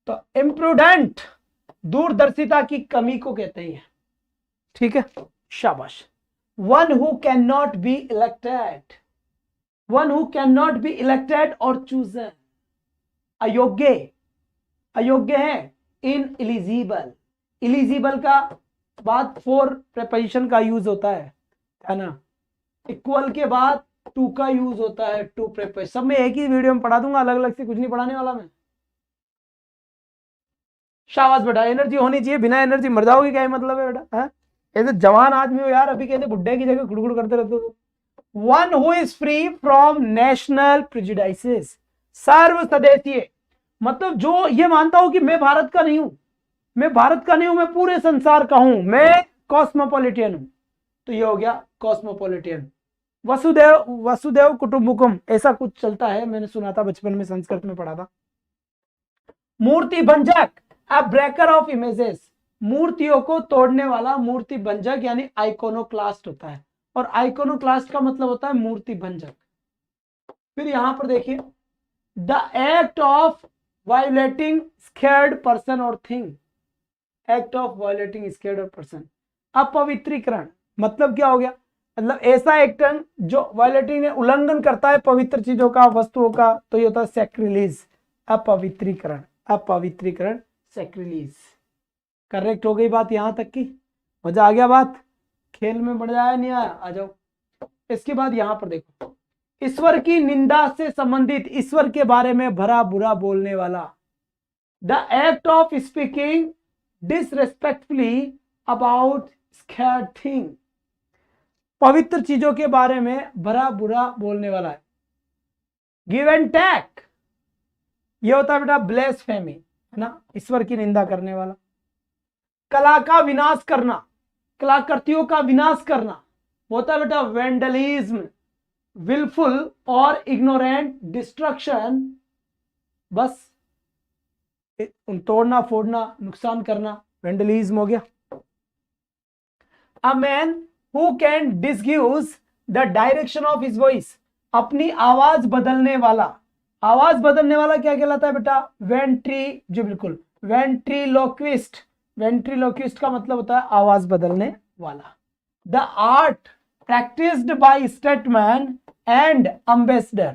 तो इम्प्रूडेंट, दूरदर्शिता की कमी को कहते हैं, ठीक है, शाबाश। One who can not be elected, one who can not be elected और चूजन, अयोग्य, अयोग्य है, इन एलिजिबल, एलिजिबल का बाद फॉर प्रेपोजिशन का यूज होता है ना। इक्वल के बाद टू का यूज होता है, टू प्रेपोजिशन। सब मैं एक ही वीडियो में पढ़ा दूंगा, अलग अलग से कुछ नहीं पढ़ाने वाला मैं। शाबाश बेटा, एनर्जी होनी चाहिए, बिना एनर्जी मर जाओगे, क्या मतलब है बेटा, है ऐसे जवान आदमी हो यार, अभी कहते बुड्ढे की जगह गुड़गुड़ करते रहते हो। One who is free from national prejudices, सर्व स्वदेशीय, मतलब जो ये मानता हूं कि मैं भारत का नहीं हूं, मैं भारत का नहीं हूं, मैं पूरे संसार का हूं, मैं कॉस्मोपॉलिटियन हूं। तो ये हो गया कॉस्मोपॉलिटियन। वसुदेव, वसुदेव कुटुंबकम, ऐसा कुछ चलता है, मैंने सुना था बचपन में, संस्कृत में पढ़ा था। मूर्ति भंजक, अ ब्रेकर ऑफ इमेजेस, मूर्तियों को तोड़ने वाला मूर्ति भंजक यानी आइकोनोक्लास्ट होता है, और आइकोनोक्लास्ट का मतलब होता है मूर्ति भंजक। फिर यहां पर देखिए, the act of violating sacred person और thing, act of violating sacred person, अपवित्रीकरण, मतलब क्या हो गया, मतलब ऐसा एक्ट जो वायोलेटिंग ने उल्लंघन करता है पवित्र चीजों का, वस्तुओं का, तो ये होता है सैक्रिलीज, अपवित्रीकरण, अपवित्रीकरण, सैक्रिलीज। करेक्ट हो गई बात यहां तक की, मजा आ गया बात, खेल में बढ़ जाया नहीं आया, आ जाओ। इसके बाद यहां पर देखो, ईश्वर की निंदा से संबंधित, ईश्वर के बारे में भरा बुरा बोलने वाला, the act of speaking disrespectfully about sacred thing, पवित्र चीजों के बारे में भरा बुरा बोलने वाला है। गिव एंड टेक, ये होता है बेटा ब्लेसफेमी, है ना, ईश्वर की निंदा करने वाला। कला का विनाश करना, कलाकृतियों का विनाश करना, होता है बेटा वेंडलिज्म, विलफुल और इग्नोरेंट डिस्ट्रक्शन, बस तोड़ना फोड़ना, नुकसान करना, वेंडलिज्म हो गया। A man who can disguise the direction of his voice, अपनी आवाज बदलने वाला, आवाज बदलने वाला क्या कहलाता है बेटा? जी बिल्कुल, वेंट्रीलोक्विस्ट। वेंट्रीलोक्विस्ट का मतलब होता है आवाज बदलने वाला। The art practised by statesman and ambassador,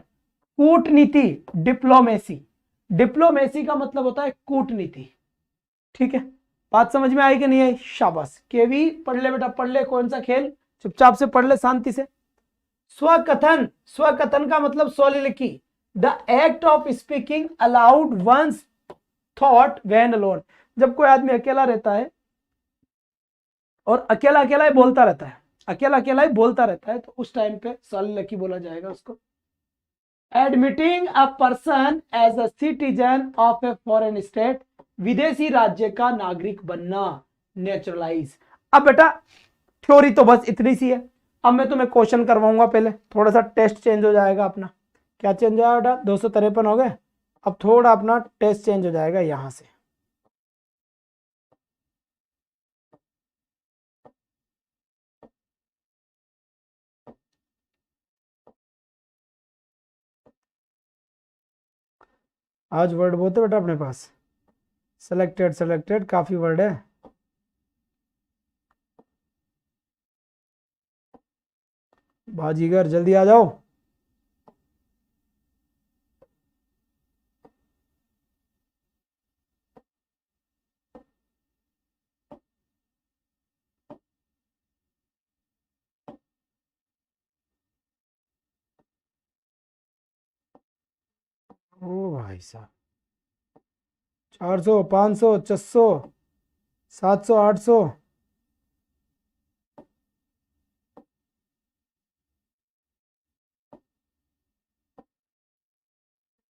कूटनीति, डिप्लोमेसी। डिप्लोमेसी का मतलब होता है कूटनीति। ठीक है, बात समझ में आई कि नहीं आई? शाबाश। केवी पढ़ ले बेटा, पढ़ ले। कौन सा खेल? चुपचाप से पढ़ ले, शांति से। स्वकथन, स्वकथन का मतलब soliloquy, the act of speaking aloud one's thought when alone. जब कोई आदमी अकेला रहता है और अकेला अकेला ही बोलता रहता है, अकेला अकेला ही बोलता रहता है, तो उस टाइम पे सोलिलिकी बोला जाएगा उसको। Admitting a person as a citizen of a foreign state, विदेशी राज्य का नागरिक बनना, नेचुरलाइज। अब बेटा थ्योरी तो बस इतनी सी है। अब मैं तुम्हें क्वेश्चन करवाऊंगा, पहले थोड़ा सा टेस्ट चेंज हो जाएगा अपना। क्या चेंज हो बेटा? 253 हो गए। अब थोड़ा अपना टेस्ट चेंज हो जाएगा यहां से। आज वर्ड बहुत है बेटा अपने पास। सेलेक्टेड सेलेक्टेड काफी वर्ड है। बाजीगर जल्दी आ जाओ। ओ भाई साहब, 400, 500, 600, 700, 800।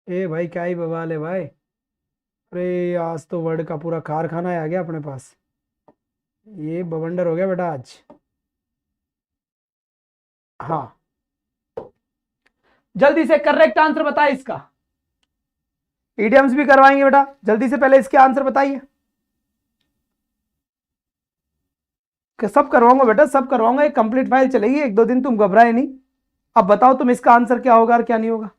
ए भाई क्या ही बवाल है भाई। अरे आज तो वर्ड का पूरा कारखाना आ गया अपने पास। ये बवंडर हो गया बेटा आज। हाँ, जल्दी से करेक्ट आंसर बताइए इसका। इडियम्स भी करवाएंगे बेटा, जल्दी से पहले इसके आंसर बताइए। सब करवाऊंगा बेटा, सब करवाऊंगा। एक कंप्लीट फाइल चलेगी, 1-2 दिन, तुम घबराए नहीं। अब बताओ तुम इसका आंसर क्या होगा और क्या नहीं होगा।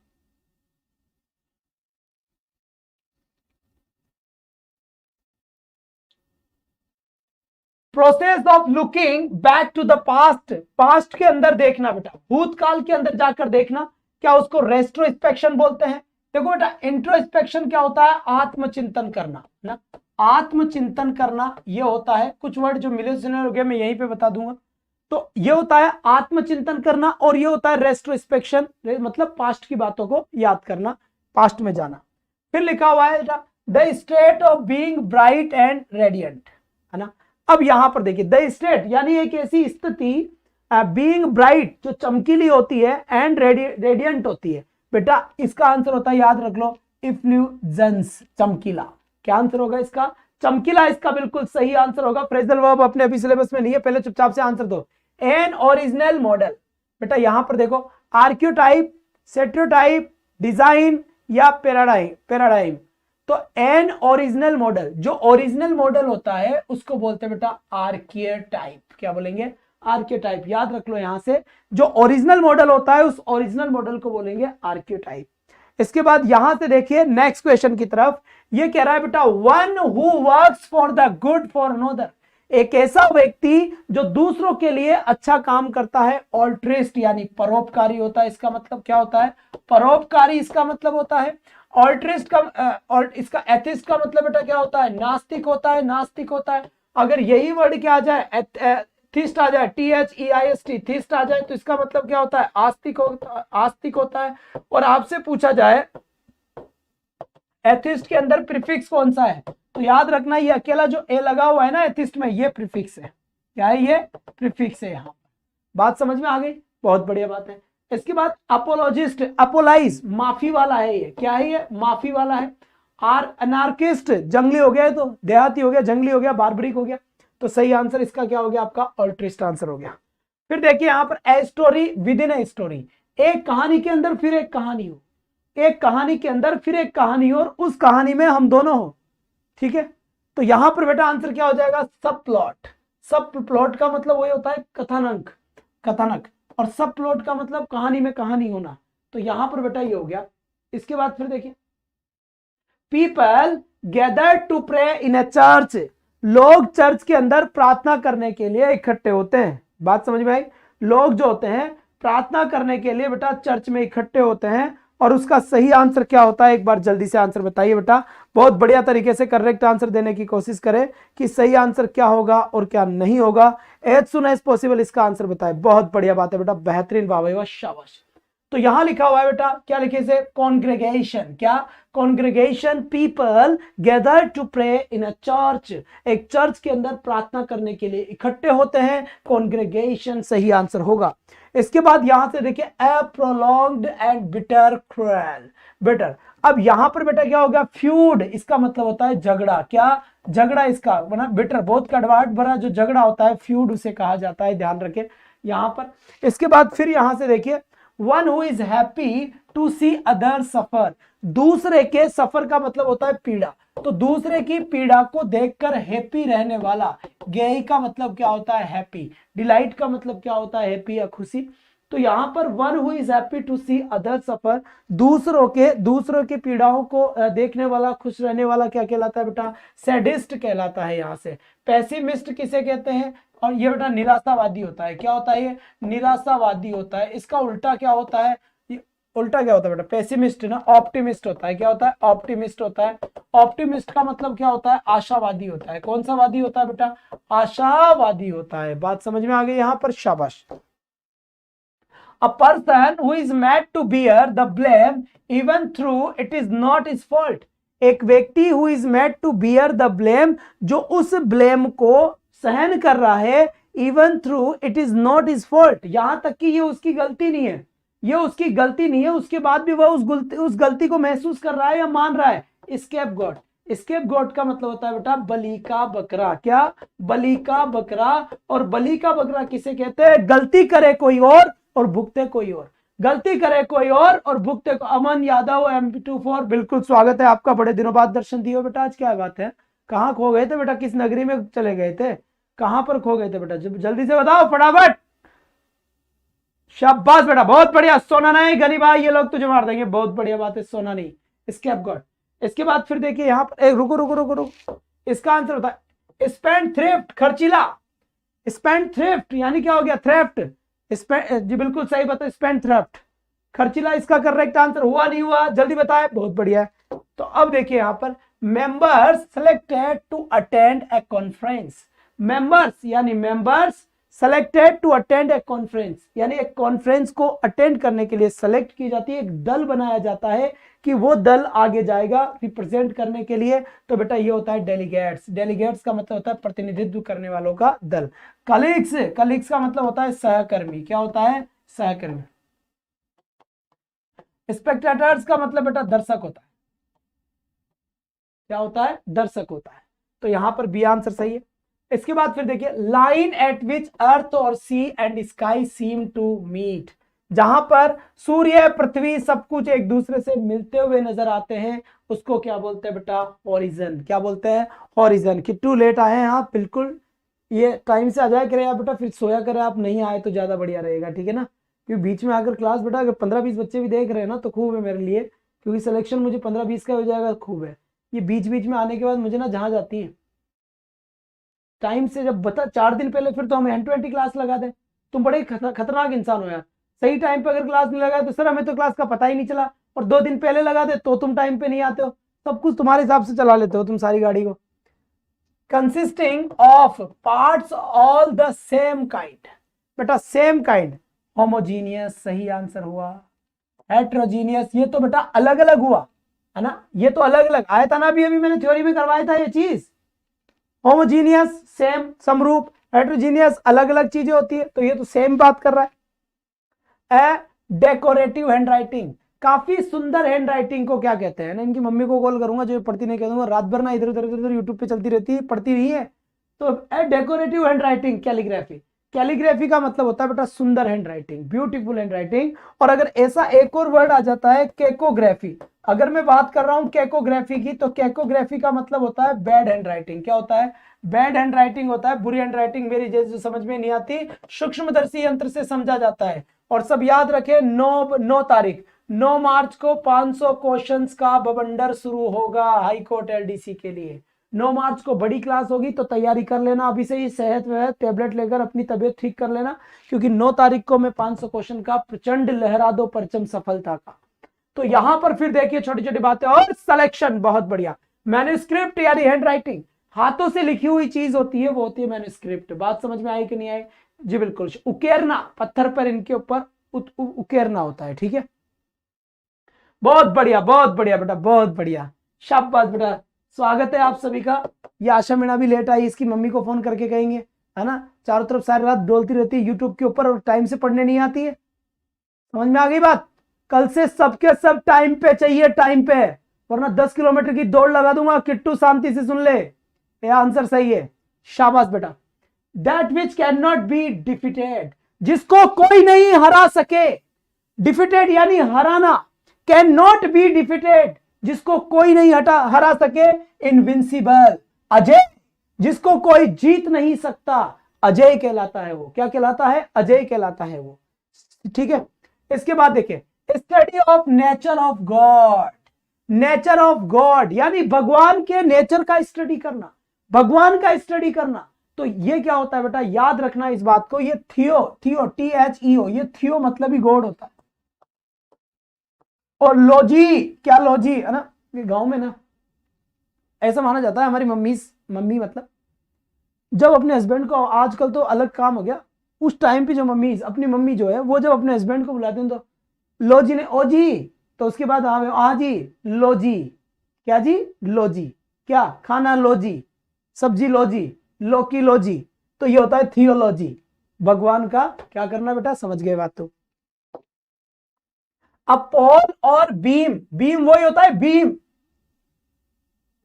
Process of looking back to the past, past के अंदर देखना बेटा, भूतकाल के अंदर जाकर देखना, क्या उसको रेस्ट्रोस्पेक्शन बोलते हैं। देखो बेटा, इंट्रोस्पेक्शन क्या होता है? आत्मचिंतन करना ना, आत्मचिंतन करना ये होता है। कुछ वर्ड जो मिले जुले हो गए मैं यहीं पे बता दूंगा। तो ये होता है आत्मचिंतन करना, और ये होता है रेस्ट्रोस्पेक्शन, मतलब पास्ट की बातों को याद करना, पास्ट में जाना। फिर लिखा हुआ है the state of being bright and radiant, है ना। अब यहां पर देखिए, द स्टेट यानी एक ऐसी स्थिति, बीइंग ब्राइट जो चमकीली होती है, एंड रेडियंट होती है। बेटा इसका आंसर होता है, याद रख लो, इफ्ल्यूजेंस, चमकीला। क्या आंसर होगा इसका? चमकीला इसका बिल्कुल सही आंसर होगा। फ्रेजल वर्ब अपने अभी सिलेबस में नहीं है, पहले चुपचाप से आंसर दो। एन ओरिजिनल मॉडल, बेटा यहां पर देखो, आर्क्योटाइप, सेट्रोटाइप, डिजाइन या पैराडाइम। तो एन ओरिजिनल मॉडल, जो ओरिजिनल मॉडल होता है उसको बोलते हैं बेटा आर्कियोटाइप। क्या बोलेंगे? आर्कियोटाइप। याद रख लो यहां से, जो ओरिजिनल मॉडल होता है उस ओरिजिनल मॉडल को बोलेंगे आर्कियोटाइप। इसके बाद यहां से देखिए नेक्स्ट क्वेश्चन की तरफ, ये कह रहा है बेटा one who works for the good for another, एक ऐसा व्यक्ति जो दूसरों के लिए अच्छा काम करता है। ऑल्ट्रिस्ट यानी परोपकारी होता है, इसका मतलब क्या होता है? परोपकारी इसका मतलब होता है। ऑल्ट्रिस्ट का और इसका एथिस्ट का मतलब बेटा क्या होता है? नास्तिक होता है, नास्तिक होता है। अगर यही वर्ड क्या आ जाए, थिस्ट आ जाए, THEIST, थिस्ट आ जाए, तो इसका मतलब क्या होता है? आस्तिक आस्तिक होता है। और आपसे पूछा जाए एथिस्ट के अंदर प्रीफिक्स कौन सा है, तो याद रखना ये अकेला जो ए लगा हुआ है ना एथिस्ट में, ये प्रीफिक्स है। क्या है? ये प्रीफिक्स है। यहाँ बात समझ में आ गई? बहुत बढ़िया बात है। इसके बाद अपोलॉजिस्ट, अपोलाइज माफी वाला है। ये क्या है? ये माफी वाला है। अनार्किस्ट जंगली हो गया, तो देहाती हो गया, जंगली हो गया, बार्बरिक हो गया। तो सही आंसर इसका क्या हो गया? आपका ऑल्ट्रिस्ट आंसर हो गया। फिर देखिए यहां पर a story with in a story, एक कहानी के अंदर फिर एक कहानी हो, एक कहानी के अंदर फिर एक कहानी हो, और उस कहानी में हम दोनों हो। ठीक है, तो यहां पर बेटा आंसर क्या हो जाएगा? सब प्लॉट। सब प्लॉट का मतलब वही होता है कथानक, कथानक। और सब प्लॉट का मतलब कहानी में कहानी होना। तो यहां पर बेटा ये हो गया इसके बाद फिर देखिए, people gather to pray in a church, लोग चर्च के अंदर प्रार्थना करने के लिए इकट्ठे होते हैं। बात समझ में आई? लोग जो होते हैं प्रार्थना करने के लिए बेटा चर्च में इकट्ठे होते हैं। और उसका सही आंसर क्या होता है, एक बार जल्दी से आंसर बताइए बेटा, बहुत बढ़िया तरीके से करेक्ट आंसर देने की कोशिश करें कि सही आंसर क्या होगा और क्या नहीं होगा। एज सुन एज पॉसिबल इसका आंसर बताए। बहुत बढ़िया बात है बेटा, बेहतरीन, वाह वाह शाबाश। तो यहां लिखा हुआ है बेटा, क्या लिखे से, कॉन्ग्रेगेशन। क्या? Congregation, people gather to pray in a church, एक चर्च के अंदर प्रार्थना करने के लिए इकट्ठे होते हैं। कॉन्ग्रेगेशन सही आंसर होगा। इसके बाद यहां से देखिए, a prolonged and bitter cruel, bitter. अब यहां पर बेटा क्या हो गया, फ्यूड, इसका मतलब होता है झगड़ा। क्या? झगड़ा इसका बना। बिटर बहुत कड़वाहट भरा जो झगड़ा होता है, फ्यूड उसे कहा जाता है, ध्यान रखें यहां पर। इसके बाद फिर यहां से देखिए, one who is happy to see other suffer, दूसरे के सफर का मतलब होता है पीड़ा, तो दूसरे की पीड़ा को देखकर हैप्पी रहने वाला। गेई का मतलब क्या होता है, हैप्पी। डिलाइट का मतलब क्या होता है, हैप्पी या खुशी। तो यहां पर one who is happy to see other suffer, दूसरों के पीड़ाओं को देखने वाला, खुश रहने वाला क्या कहलाता है बेटा, सैडिस्ट कहलाता है। यहां से पेसिमिस्ट किसे कहते हैं, और ये बेटा निराशावादी होता है। क्या होता है ये, निराशावादी होता है। इसका उल्टा क्या होता है, उल्टा क्या होता है बेटा, पेसिमिस्ट ना, ऑप्टिमिस्ट होता है। क्या होता है, ऑप्टिमिस्ट होता है। ऑप्टिमिस्ट का मतलब क्या होता है, आशावादी होता है। कौन सा वादी होता है बेटा, आशावादी होता है। बात समझ में आ गई यहां पर, शाबाश। A person who is made to bear the blame even though it is not his fault, एक व्यक्ति who is made to bear the blame, जो उस blame को सहन कर रहा है, even though it is not his fault, यहां तक कि ये उसकी गलती नहीं है, ये उसकी गलती नहीं है, उसके बाद भी वह उस गलती को महसूस कर रहा है या मान रहा है। स्केपगोट, स्केपगोट का मतलब होता है बेटा बलि का बकरा। क्या? बलि का बकरा। और बलि का बकरा किसे कहते हैं, गलती करे कोई और भुगते कोई और, गलती करे कोई और भुगते को। अमन यादव MP24, बिल्कुल स्वागत है आपका, बड़े दिनों बाद दर्शन दिए बेटा, आज क्या बात है, कहां खो गए थे बेटा, किस नगरी में चले गए थे, कहां पर खो गए थे बेटा, जल्दी से बताओ फटाफट। शाबाश बेटा, बहुत बढ़िया। सोना नहीं गनी भाई, ये लोग तुझे मार देंगे, बहुत बढ़िया बात है, सोना नहीं, स्केपगोट। इसके बाद फिर देखिए यहां पर, रुको रुको रुको रुको, इसका आंसर होता है स्पेंड थ्रिफ्ट, खर्चीला। स्पेंड थ्रिफ्ट यानी क्या हो गया, थ्रिफ्ट। जी बिल्कुल सही बता, स्पेंड थ्रिफ्ट, खर्चीला इसका करेक्ट आंसर। हुआ नहीं हुआ, जल्दी बताए, बहुत बढ़िया। तो अब देखिए यहां पर, members selected to attend a conference, members यानी members selected to attend a conference, यानी एक कॉन्फ्रेंस को अटेंड करने के लिए सेलेक्ट की जाती है, एक दल बनाया जाता है कि वो दल आगे जाएगा रिप्रेजेंट करने के लिए। तो बेटा ये होता है डेलीगेट्स। डेलीगेट्स का मतलब होता है प्रतिनिधित्व करने वालों का दल। कलीग्स, कलीग्स का मतलब होता है सहकर्मी। क्या होता है, सहकर्मी। स्पेक्टेटर्स का मतलब बेटा दर्शक होता है। क्या होता है, दर्शक होता है। तो यहां पर बी आंसर सही है। इसके बाद फिर देखिए, लाइन एट विच अर्थ और sea and sky seem to meet, जहां पर सूर्य पृथ्वी सब कुछ एक दूसरे से मिलते हुए नजर आते हैं, उसको क्या बोलते हैं बेटा, हॉरिजन। क्या बोलते हैं, हॉरिजन। कितने लेट आए हैं आप, बिल्कुल ये टाइम से आ जाया करें आप बेटा, फिर सोया करें आप, नहीं आए तो ज्यादा बढ़िया रहेगा, ठीक है ना। क्योंकि बीच में आकर क्लास बेटा अगर 15-20 बच्चे भी देख रहे हैं ना तो खूब है मेरे लिए, क्योंकि सिलेक्शन मुझे 15-20 का हो जाएगा, खूब है। ये बीच बीच में आने के बाद मुझे ना जहां जाती है टाइम से, जब बता 4 दिन पहले फिर तो हम N20 क्लास लगा दें। तुम बड़े खतरनाक इंसान हो यार, सही टाइम पे अगर क्लास नहीं लगाए तो सर हमें तो क्लास का पता ही नहीं चला, और 2 दिन पहले लगा दे तो तुम टाइम पे नहीं आते हो, सब कुछ तुम्हारे हिसाब से चला लेते हो तुम सारी गाड़ी को। Consisting of parts all the same kind, बेटा सेम काइंड। होमोजीनियस सही आंसर हुआ। हेट्रोजीनियस ये तो बेटा अलग अलग हुआ है ना, ये तो अलग अलग आया था ना, अभी मैंने थ्योरी में करवाया था ये चीज। होमोजीनियस सेम, समरूप। हेट्रोजीनियस अलग अलग चीजें होती है, तो ये तो सेम बात कर रहा है। ए डेकोरेटिव हैंडराइटिंग, काफी सुंदर हैंडराइटिंग को क्या कहते हैं ना, इनकी मम्मी को कॉल करूंगा जो पढ़ती नहीं, कह दूंगा रात भर ना इधर उधर यूट्यूब पे चलती रहती है, पढ़ती नहीं है। तो ए डेकोरेटिव हैंडराइटिंग, कैलीग्राफी। कैलीग्राफी का मतलब होता है बेटा सुंदर हैंडराइटिंग, ब्यूटीफुल हैंडराइटिंग। और अगर ऐसा एक और वर्ड आ जाता है केकोग्राफी, अगर मैं बात कर रहा हूं केकोग्राफी की, तो केकोग्राफी का मतलब होता है बैड हैंडराइटिंग। क्या होता है, बैड हैंडराइटिंग होता है, बुरी हैंडराइटिंग मेरी जैसे समझ में नहीं आती, सूक्ष्मदर्शी यंत्र से समझा जाता है। और सब याद रखे, 9 तारीख 9 मार्च को 500 क्वेश्चंस का बवंडर शुरू होगा हाई कोर्ट एलडीसी के लिए। 9 मार्च को बड़ी क्लास होगी, तो तैयारी कर लेना अभी से ही, सेहत वहत टेबलेट लेकर अपनी तबीयत ठीक कर लेना, क्योंकि 9 तारीख को मैं 500 क्वेश्चन का प्रचंड लहरा दो परचम सफलता का। तो यहां पर फिर देखिए छोटी छोटी बातें और सिलेक्शन बहुत बढ़िया। मैन्युस्क्रिप्ट यानी हैंड राइटिंग, हाथों से लिखी हुई चीज होती है, वो होती है मैन्युस्क्रिप्ट। बात समझ में आई कि नहीं आई? जी बिल्कुल। उकेरना, पत्थर पर इनके ऊपर उकेरना होता है, ठीक है। बहुत बढ़िया बेटा, बहुत बढ़िया, शाबाश बेटा। स्वागत है आप सभी का। ये आशा मीणा भी लेट आई, इसकी मम्मी को फोन करके कहेंगे, है ना, चारों तरफ सारी रात डोलती रहती है यूट्यूब के ऊपर और टाइम से पढ़ने नहीं आती है। समझ में आ गई बात? कल से सबके सब टाइम पे चाहिए, टाइम पे, वरना 10 किलोमीटर की दौड़ लगा दूंगा। किट्टू शांति से सुन ले, ये आंसर सही है, शाबाश बेटा। That which can not be defeated, जिसको कोई नहीं हरा सके। डिफीटेड यानी हराना, कैन नॉट बी डिफीटेड, जिसको कोई नहीं हरा सके। इनविंसिबल, अजय, जिसको कोई जीत नहीं सकता, अजय कहलाता है वो। क्या कहलाता है? अजय कहलाता है वो, ठीक है। इसके बाद देखिए, study of nature of God. Nature of God यानी भगवान के नेचर का स्टडी करना, भगवान का स्टडी करना। तो ये क्या होता है बेटा, याद रखना इस बात को, ये थियो, THEO, ये थियो मतलब ही गॉड होता है। और लॉजी, क्या लॉजी है ना, ये गांव में ना ऐसा माना जाता है, हमारी मम्मी मतलब जब अपने हस्बैंड को, आजकल तो अलग काम हो गया, उस टाइम पे जो अपनी मम्मी जो है वो जब अपने हस्बैंड को बुलाते हैं तो लो जी ने, ओ जी, तो उसके बाद आ जी, लो जी, क्या जी, लो जी, क्या खाना, लो जी, सब्जी लो जी, लौकी लो जी। तो ये होता है थियोलॉजी, भगवान का क्या करना बेटा, समझ गए बात? तो अब पॉल और बीम, बीम वही होता है बीम,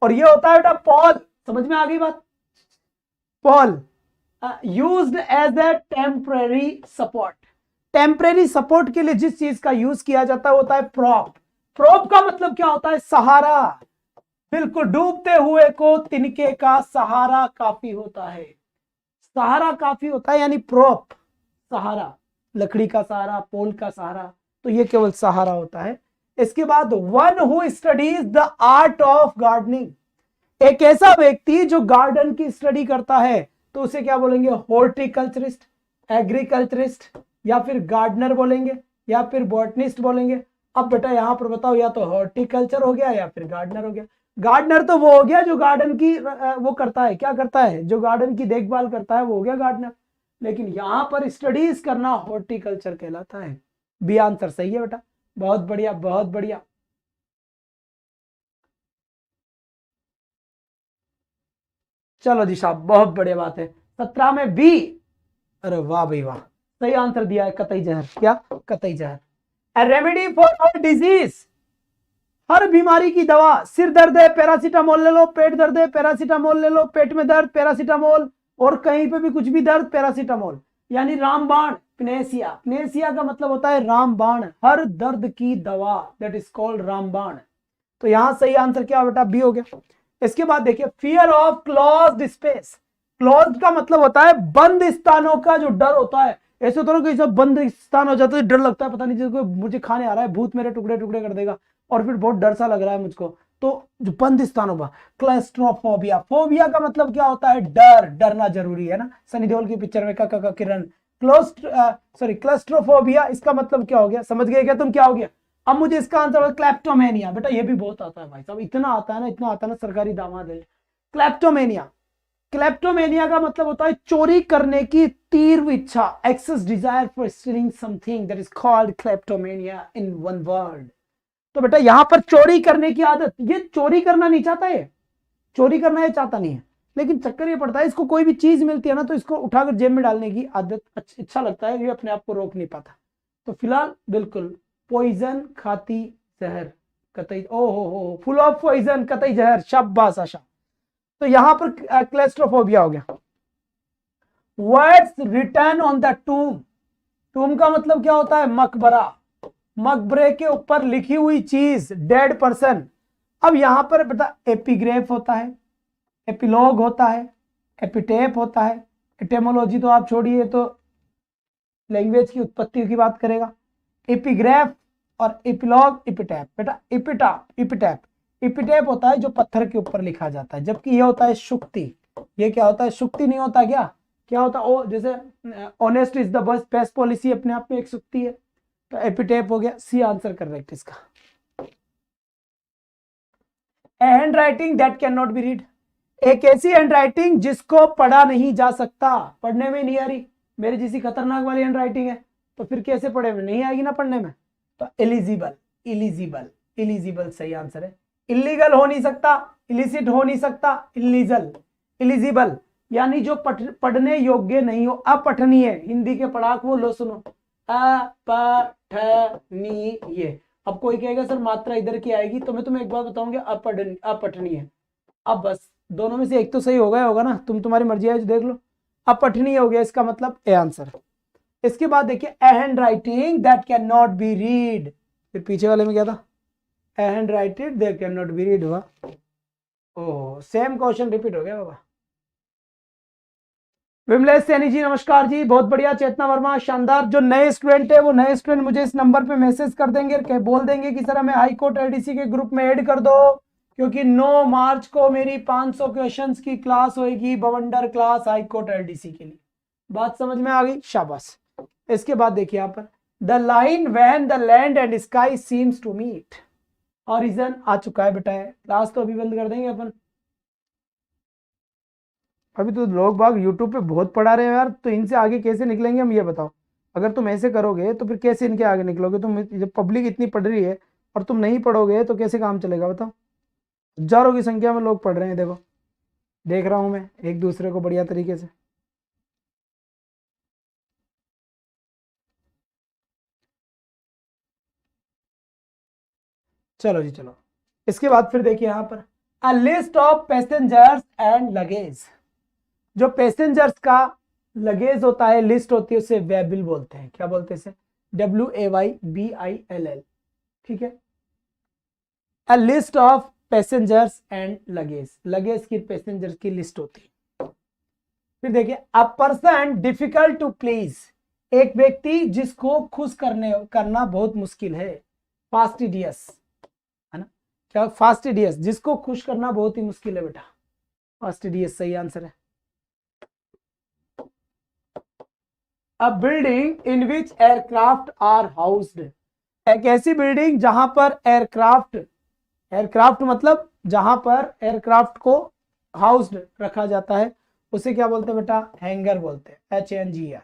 और ये होता है बेटा पॉल। समझ में आ गई बात? Pole used as a temporary support. Temporary support के लिए जिस चीज का यूज किया जाता है होता है प्रॉप। प्रॉप का मतलब क्या होता है? सहारा। बिल्कुल, डूबते हुए को तिनके का सहारा काफी होता है, सहारा काफी होता है, यानी प्रॉप, सहारा, लकड़ी का सहारा, पोल का सहारा, तो ये केवल सहारा होता है। इसके बाद one who studies the art of gardening, एक ऐसा व्यक्ति जो गार्डन की स्टडी करता है, तो उसे क्या बोलेंगे? हॉर्टिकल्चरिस्ट, एग्रीकल्चरिस्ट, या फिर गार्डनर बोलेंगे, या फिर बॉटनिस्ट बोलेंगे। अब बेटा यहां पर बताओ, या तो हॉर्टिकल्चर हो गया या फिर गार्डनर हो गया। गार्डनर तो वो हो गया जो गार्डन की वो करता है, क्या करता है, जो गार्डन की देखभाल करता है, वो हो गया गार्डनर। लेकिन यहां पर स्टडीज करना हॉर्टिकल्चर कहलाता है। बी आंसर सही है बेटा, बहुत बढ़िया, बहुत बढ़िया। चलो जी साहब, बहुत बढ़िया बात है। 17 में बी, अरे वाह भाई वाह, सही आंसर दिया है, कतई जहर। क्या? कतई जहर। A remedy for all disease, हर बीमारी की दवा। सिर दर्द है, पैरासीटामोल ले लो, पेट दर्द है, पैरासीटामोल ले लो, पेट में दर्द, पैरासीटामोल, और कहीं पे भी कुछ भी दर्द, पैरासीटामोल। यानी रामबाण, प्नेसिया, प्नेसिया का मतलब होता है रामबाण, हर दर्द की दवा, दैट इज कॉल्ड रामबाण। तो यहां सही आंसर क्या बेटा? बी हो गया। इसके बाद देखिए, fear of closed space. Closed का मतलब होता है बंद स्थानों का जो डर होता है। ऐसे होता है ना, सब बंद स्थान हो जाता है, डर लगता है, पता नहीं जिसको मुझे खाने आ रहा है, भूत मेरे टुकड़े टुकड़े कर देगा, और फिर बहुत डर सा लग रहा है मुझको। तो जो बंद स्थानों पर, क्लैस्ट्रोफोबिया। फोबिया का मतलब क्या होता है? डर, डरना जरूरी है ना, सनी देओल की पिक्चर में का किरण। क्लैस्ट्रोफोबिया, इसका मतलब क्या हो गया? समझ गए क्या तुम क्या हो गया? अब मुझे इसका आंसर, क्लैप्टोमेनिया। बेटा ये भी बहुत आता है भाई साहब, इतना आता है ना, इतना आता है ना, सरकारी दामाद है। क्लैप्टोमेनिया, क्लैप्टोमेनिया का मतलब होता है चोरी करने की तीव्र इच्छा, excess desire for stealing something, that is called kleptomania in one word. तो बेटा यहां पर चोरी करने की आदत, ये चोरी करना नहीं चाहता है, चोरी करना ये चाहता नहीं है, लेकिन चक्कर ये पड़ता है, इसको कोई भी चीज मिलती है ना, तो इसको उठाकर जेब में डालने की आदत, अच्छा लगता है, ये अपने आप को रोक नहीं पाता। तो फिलहाल बिल्कुल पॉइजन, खाती जहर, कतई, ओ हो, फुल ऑफ पॉइजन, कतई जहर, शाबाश आशा। तो यहां पर क्लैस्ट्रोफोबिया हो गया। Words return on the tomb, tomb का मतलब क्या होता है? मकबरा, मकबरे के ऊपर लिखी हुई चीज, डेड पर्सन। अब यहां पर बेटा एपिग्राफ होता है, एपिलॉग होता है, एपिटेप होता है। एटेमोलॉजी तो आप छोड़िए, तो लैंग्वेज की उत्पत्ति की बात करेगा। एपिग्राफ और इपिलॉग इपिटैप। बेटा इपिटैप होता है जो पत्थर के ऊपर लिखा जाता है, जबकि ये होता है शुक्ति। ये क्या होता है? शुक्ति नहीं होता क्या? क्या होता? ओ जैसे honest is the best policy अपने आप में एक शुक्ति है। तो एपिटैप हो गया, सी आंसर करेक्ट इसका। A handwriting that can not be read, एक ऐसी हैंड राइटिंग जिसको पढ़ा नहीं जा सकता, पढ़ने में नहीं आ रही। मेरी जैसी खतरनाक वाली हैंड राइटिंग है तो फिर कैसे पढ़े में? नहीं आएगी ना पढ़ने में। तो इलिजिबल सही आंसर है। इलीगल हो नहीं सकता, इलिसिट हो नहीं सकता, इलिजिबल यानी जो पढ़ने योग्य नहीं हो, अपठनीय। हिंदी के पढ़ाक वो लो सुनो, अपठनीय। अब कोई कहेगा सर मात्रा इधर की आएगी, तो मैं तुम्हें एक बात बताऊंगा, अपठनीय। अब बस दोनों में से एक तो सही होगा ना, तुम्हारी मर्जी है, देख लो। अपठनीय हो गया, इसका मतलब ए आंसर। इसके बाद देखिए a handwriting that can not be read, फिर पीछे वाले में क्या था? A handwriting that can not be read हुआ। ओह सेम क्वेश्चन रिपीट हो गया बाबा। विमलेश सैनी जी नमस्कार जी, बहुत बढ़िया। चेतना वर्मा शानदार। जो नए स्टूडेंट है वो नए स्टूडेंट मुझे इस नंबर पे मैसेज कर देंगे, बोल देंगे कि सर हमें हाई कोर्ट एलडीसी के ग्रुप में ऐड कर दो, क्योंकि 9 मार्च को मेरी 500 क्वेश्चंस की क्लास होगी, बवंडर क्लास हाई कोर्ट एलडीसी के लिए। बात समझ में आ गई? शाबाश। इसके बाद देखिए यहाँ पर the line when the land and sky seems to meet, horizon आ चुका है बेटा। क्लास तो अभी बंद कर देंगे अपन। अभी तो लोग बाग यूट्यूब पे बहुत पढ़ा रहे हैं यार, तो इनसे आगे कैसे निकलेंगे हम, ये बताओ। अगर तुम ऐसे करोगे तो फिर कैसे इनके आगे निकलोगे? तुम जब पब्लिक इतनी पढ़ रही है और तुम नहीं पढ़ोगे तो कैसे काम चलेगा बताओ? हजारों की संख्या में लोग पढ़ रहे हैं, देखो देख रहा हूं मैं एक दूसरे को बढ़िया तरीके से। चलो जी चलो। इसके बाद फिर देखिए यहाँ पर अ list of passengers and luggage. जो पैसेंजर्स का लगेज होता है, लिस्ट होती है, उसे वेबिल बोलते हैं। क्या बोलते हैं इसे? WAYBILL। ठीक है। A list of passengers and luggage, luggage की पैसेंजर्स की लिस्ट होती है। फिर देखिए a person difficult to please, एक व्यक्ति जिसको खुश करना बहुत मुश्किल है। फास्टिडियस है ना? क्या? फास्टिडियस, जिसको खुश करना बहुत ही मुश्किल है बेटा। फास्टिडियस सही आंसर है। A building in which aircraft are housed, एक ऐसी बिल्डिंग जहां पर एयरक्राफ्ट मतलब जहां पर एयरक्राफ्ट को हाउस्ड रखा जाता है, उसे क्या बोलते हैं बेटा? हैंगर बोलते हैं, HNGR।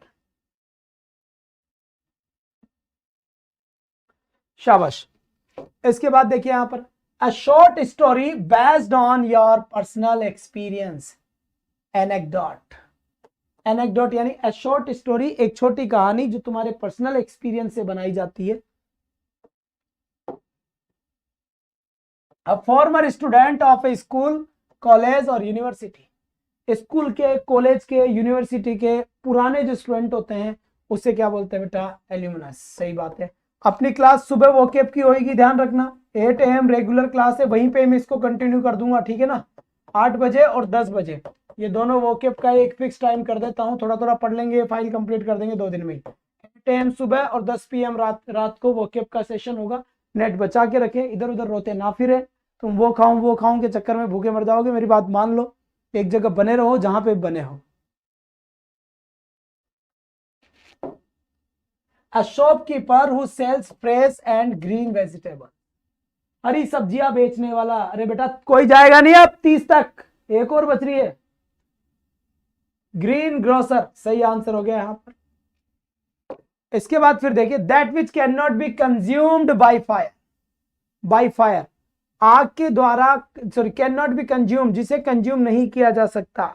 शाबाश। इसके बाद देखिए यहां पर a short story based on your personal experience, anecdote. Anecdote यानी अ शॉर्ट स्टोरी, एक छोटी कहानी जो तुम्हारे पर्सनल एक्सपीरियंस से बनाई जाती है। A former student of A school, college और यूनिवर्सिटी, स्कूल के, कॉलेज के, यूनिवर्सिटी के पुराने जो स्टूडेंट होते हैं उसे क्या बोलते हैं बेटा? एल्यूमिनस। सही बात है। अपनी क्लास सुबह वोकेब की होगी, ध्यान रखना। 8 AM रेगुलर क्लास है, वहीं पे मैं इसको कंटिन्यू कर दूंगा, ठीक है ना? 8 बजे और 10 बजे, ये दोनों वोकेब का एक फिक्स टाइम कर देता हूँ। थोड़ा थोड़ा पढ़ लेंगे, फाइल कंप्लीट कर देंगे 2 दिन में। 8 AM सुबह और 10 PM रात को वोकेब का सेशन होगा। नेट बचा के रखें, इधर उधर रोते ना फिरे। तुम वो खाऊं के चक्कर में भूखे मर जाओगे, मेरी बात मान लो। एक जगह बने रहो जहां पे बने हो। A shopkeeper who sells fresh and green vegetable, हरी सब्जियां बेचने वाला। अरे बेटा कोई जाएगा नहीं अब 30 तक, एक और बच रही है। ग्रीन ग्रोसर सही आंसर हो गया यहां पर। इसके बाद फिर देखिए that which can not be consumed by fire, by fire आग के द्वारा, sorry can not B consume, जिसे कंज्यूम नहीं किया जा सकता।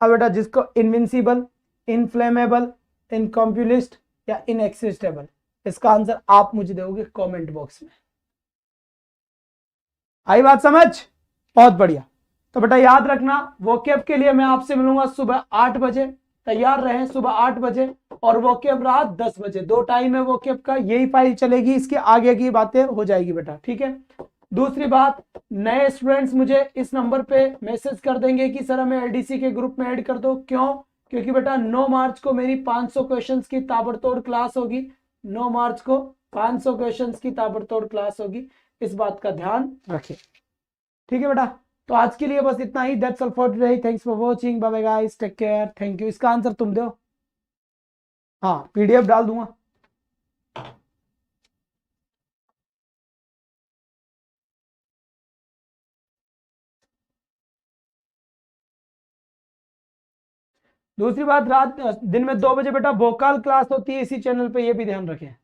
अब बेटा जिसको इनविंसिबल, इनफ्लेमेबल, इनकॉम्प्यूलिस्ट या इनएक्सिस्टेबल, इसका आंसर आप मुझे दोगे कमेंट बॉक्स में। आई बात समझ? बहुत बढ़िया। तो बेटा याद रखना वोकेब के लिए मैं आपसे मिलूंगा सुबह 8 बजे, तैयार रहें सुबह 8 बजे, और वोकेब रात 10 बजे। 2 टाइम है वोकेब का, यही फाइल चलेगी, इसके आगे की बातें हो जाएगी बेटा, ठीक है? दूसरी बात, नए स्टूडेंट्स मुझे इस नंबर पे मैसेज कर देंगे कि सर हमें एलडीसी के ग्रुप में ऐड कर दो। क्यों? क्योंकि बेटा 9 मार्च को मेरी 500 क्वेश्चंस की ताबड़तोड़ क्लास होगी। 9 मार्च को 500 क्वेश्चंस की ताबड़तोड़ क्लास होगी, इस बात का ध्यान रखें। ठीक है बेटा, तो आज के लिए बस इतना ही। That's all for today, thanks for watching, bye bye guys, take care, thank you. इसका आंसर तुम दो। हाँ, पीडीएफ डाल दूंगा। दूसरी बात, रात दिन में 2 बजे बेटा वोकल क्लास होती है इसी चैनल पे, ये भी ध्यान रखें।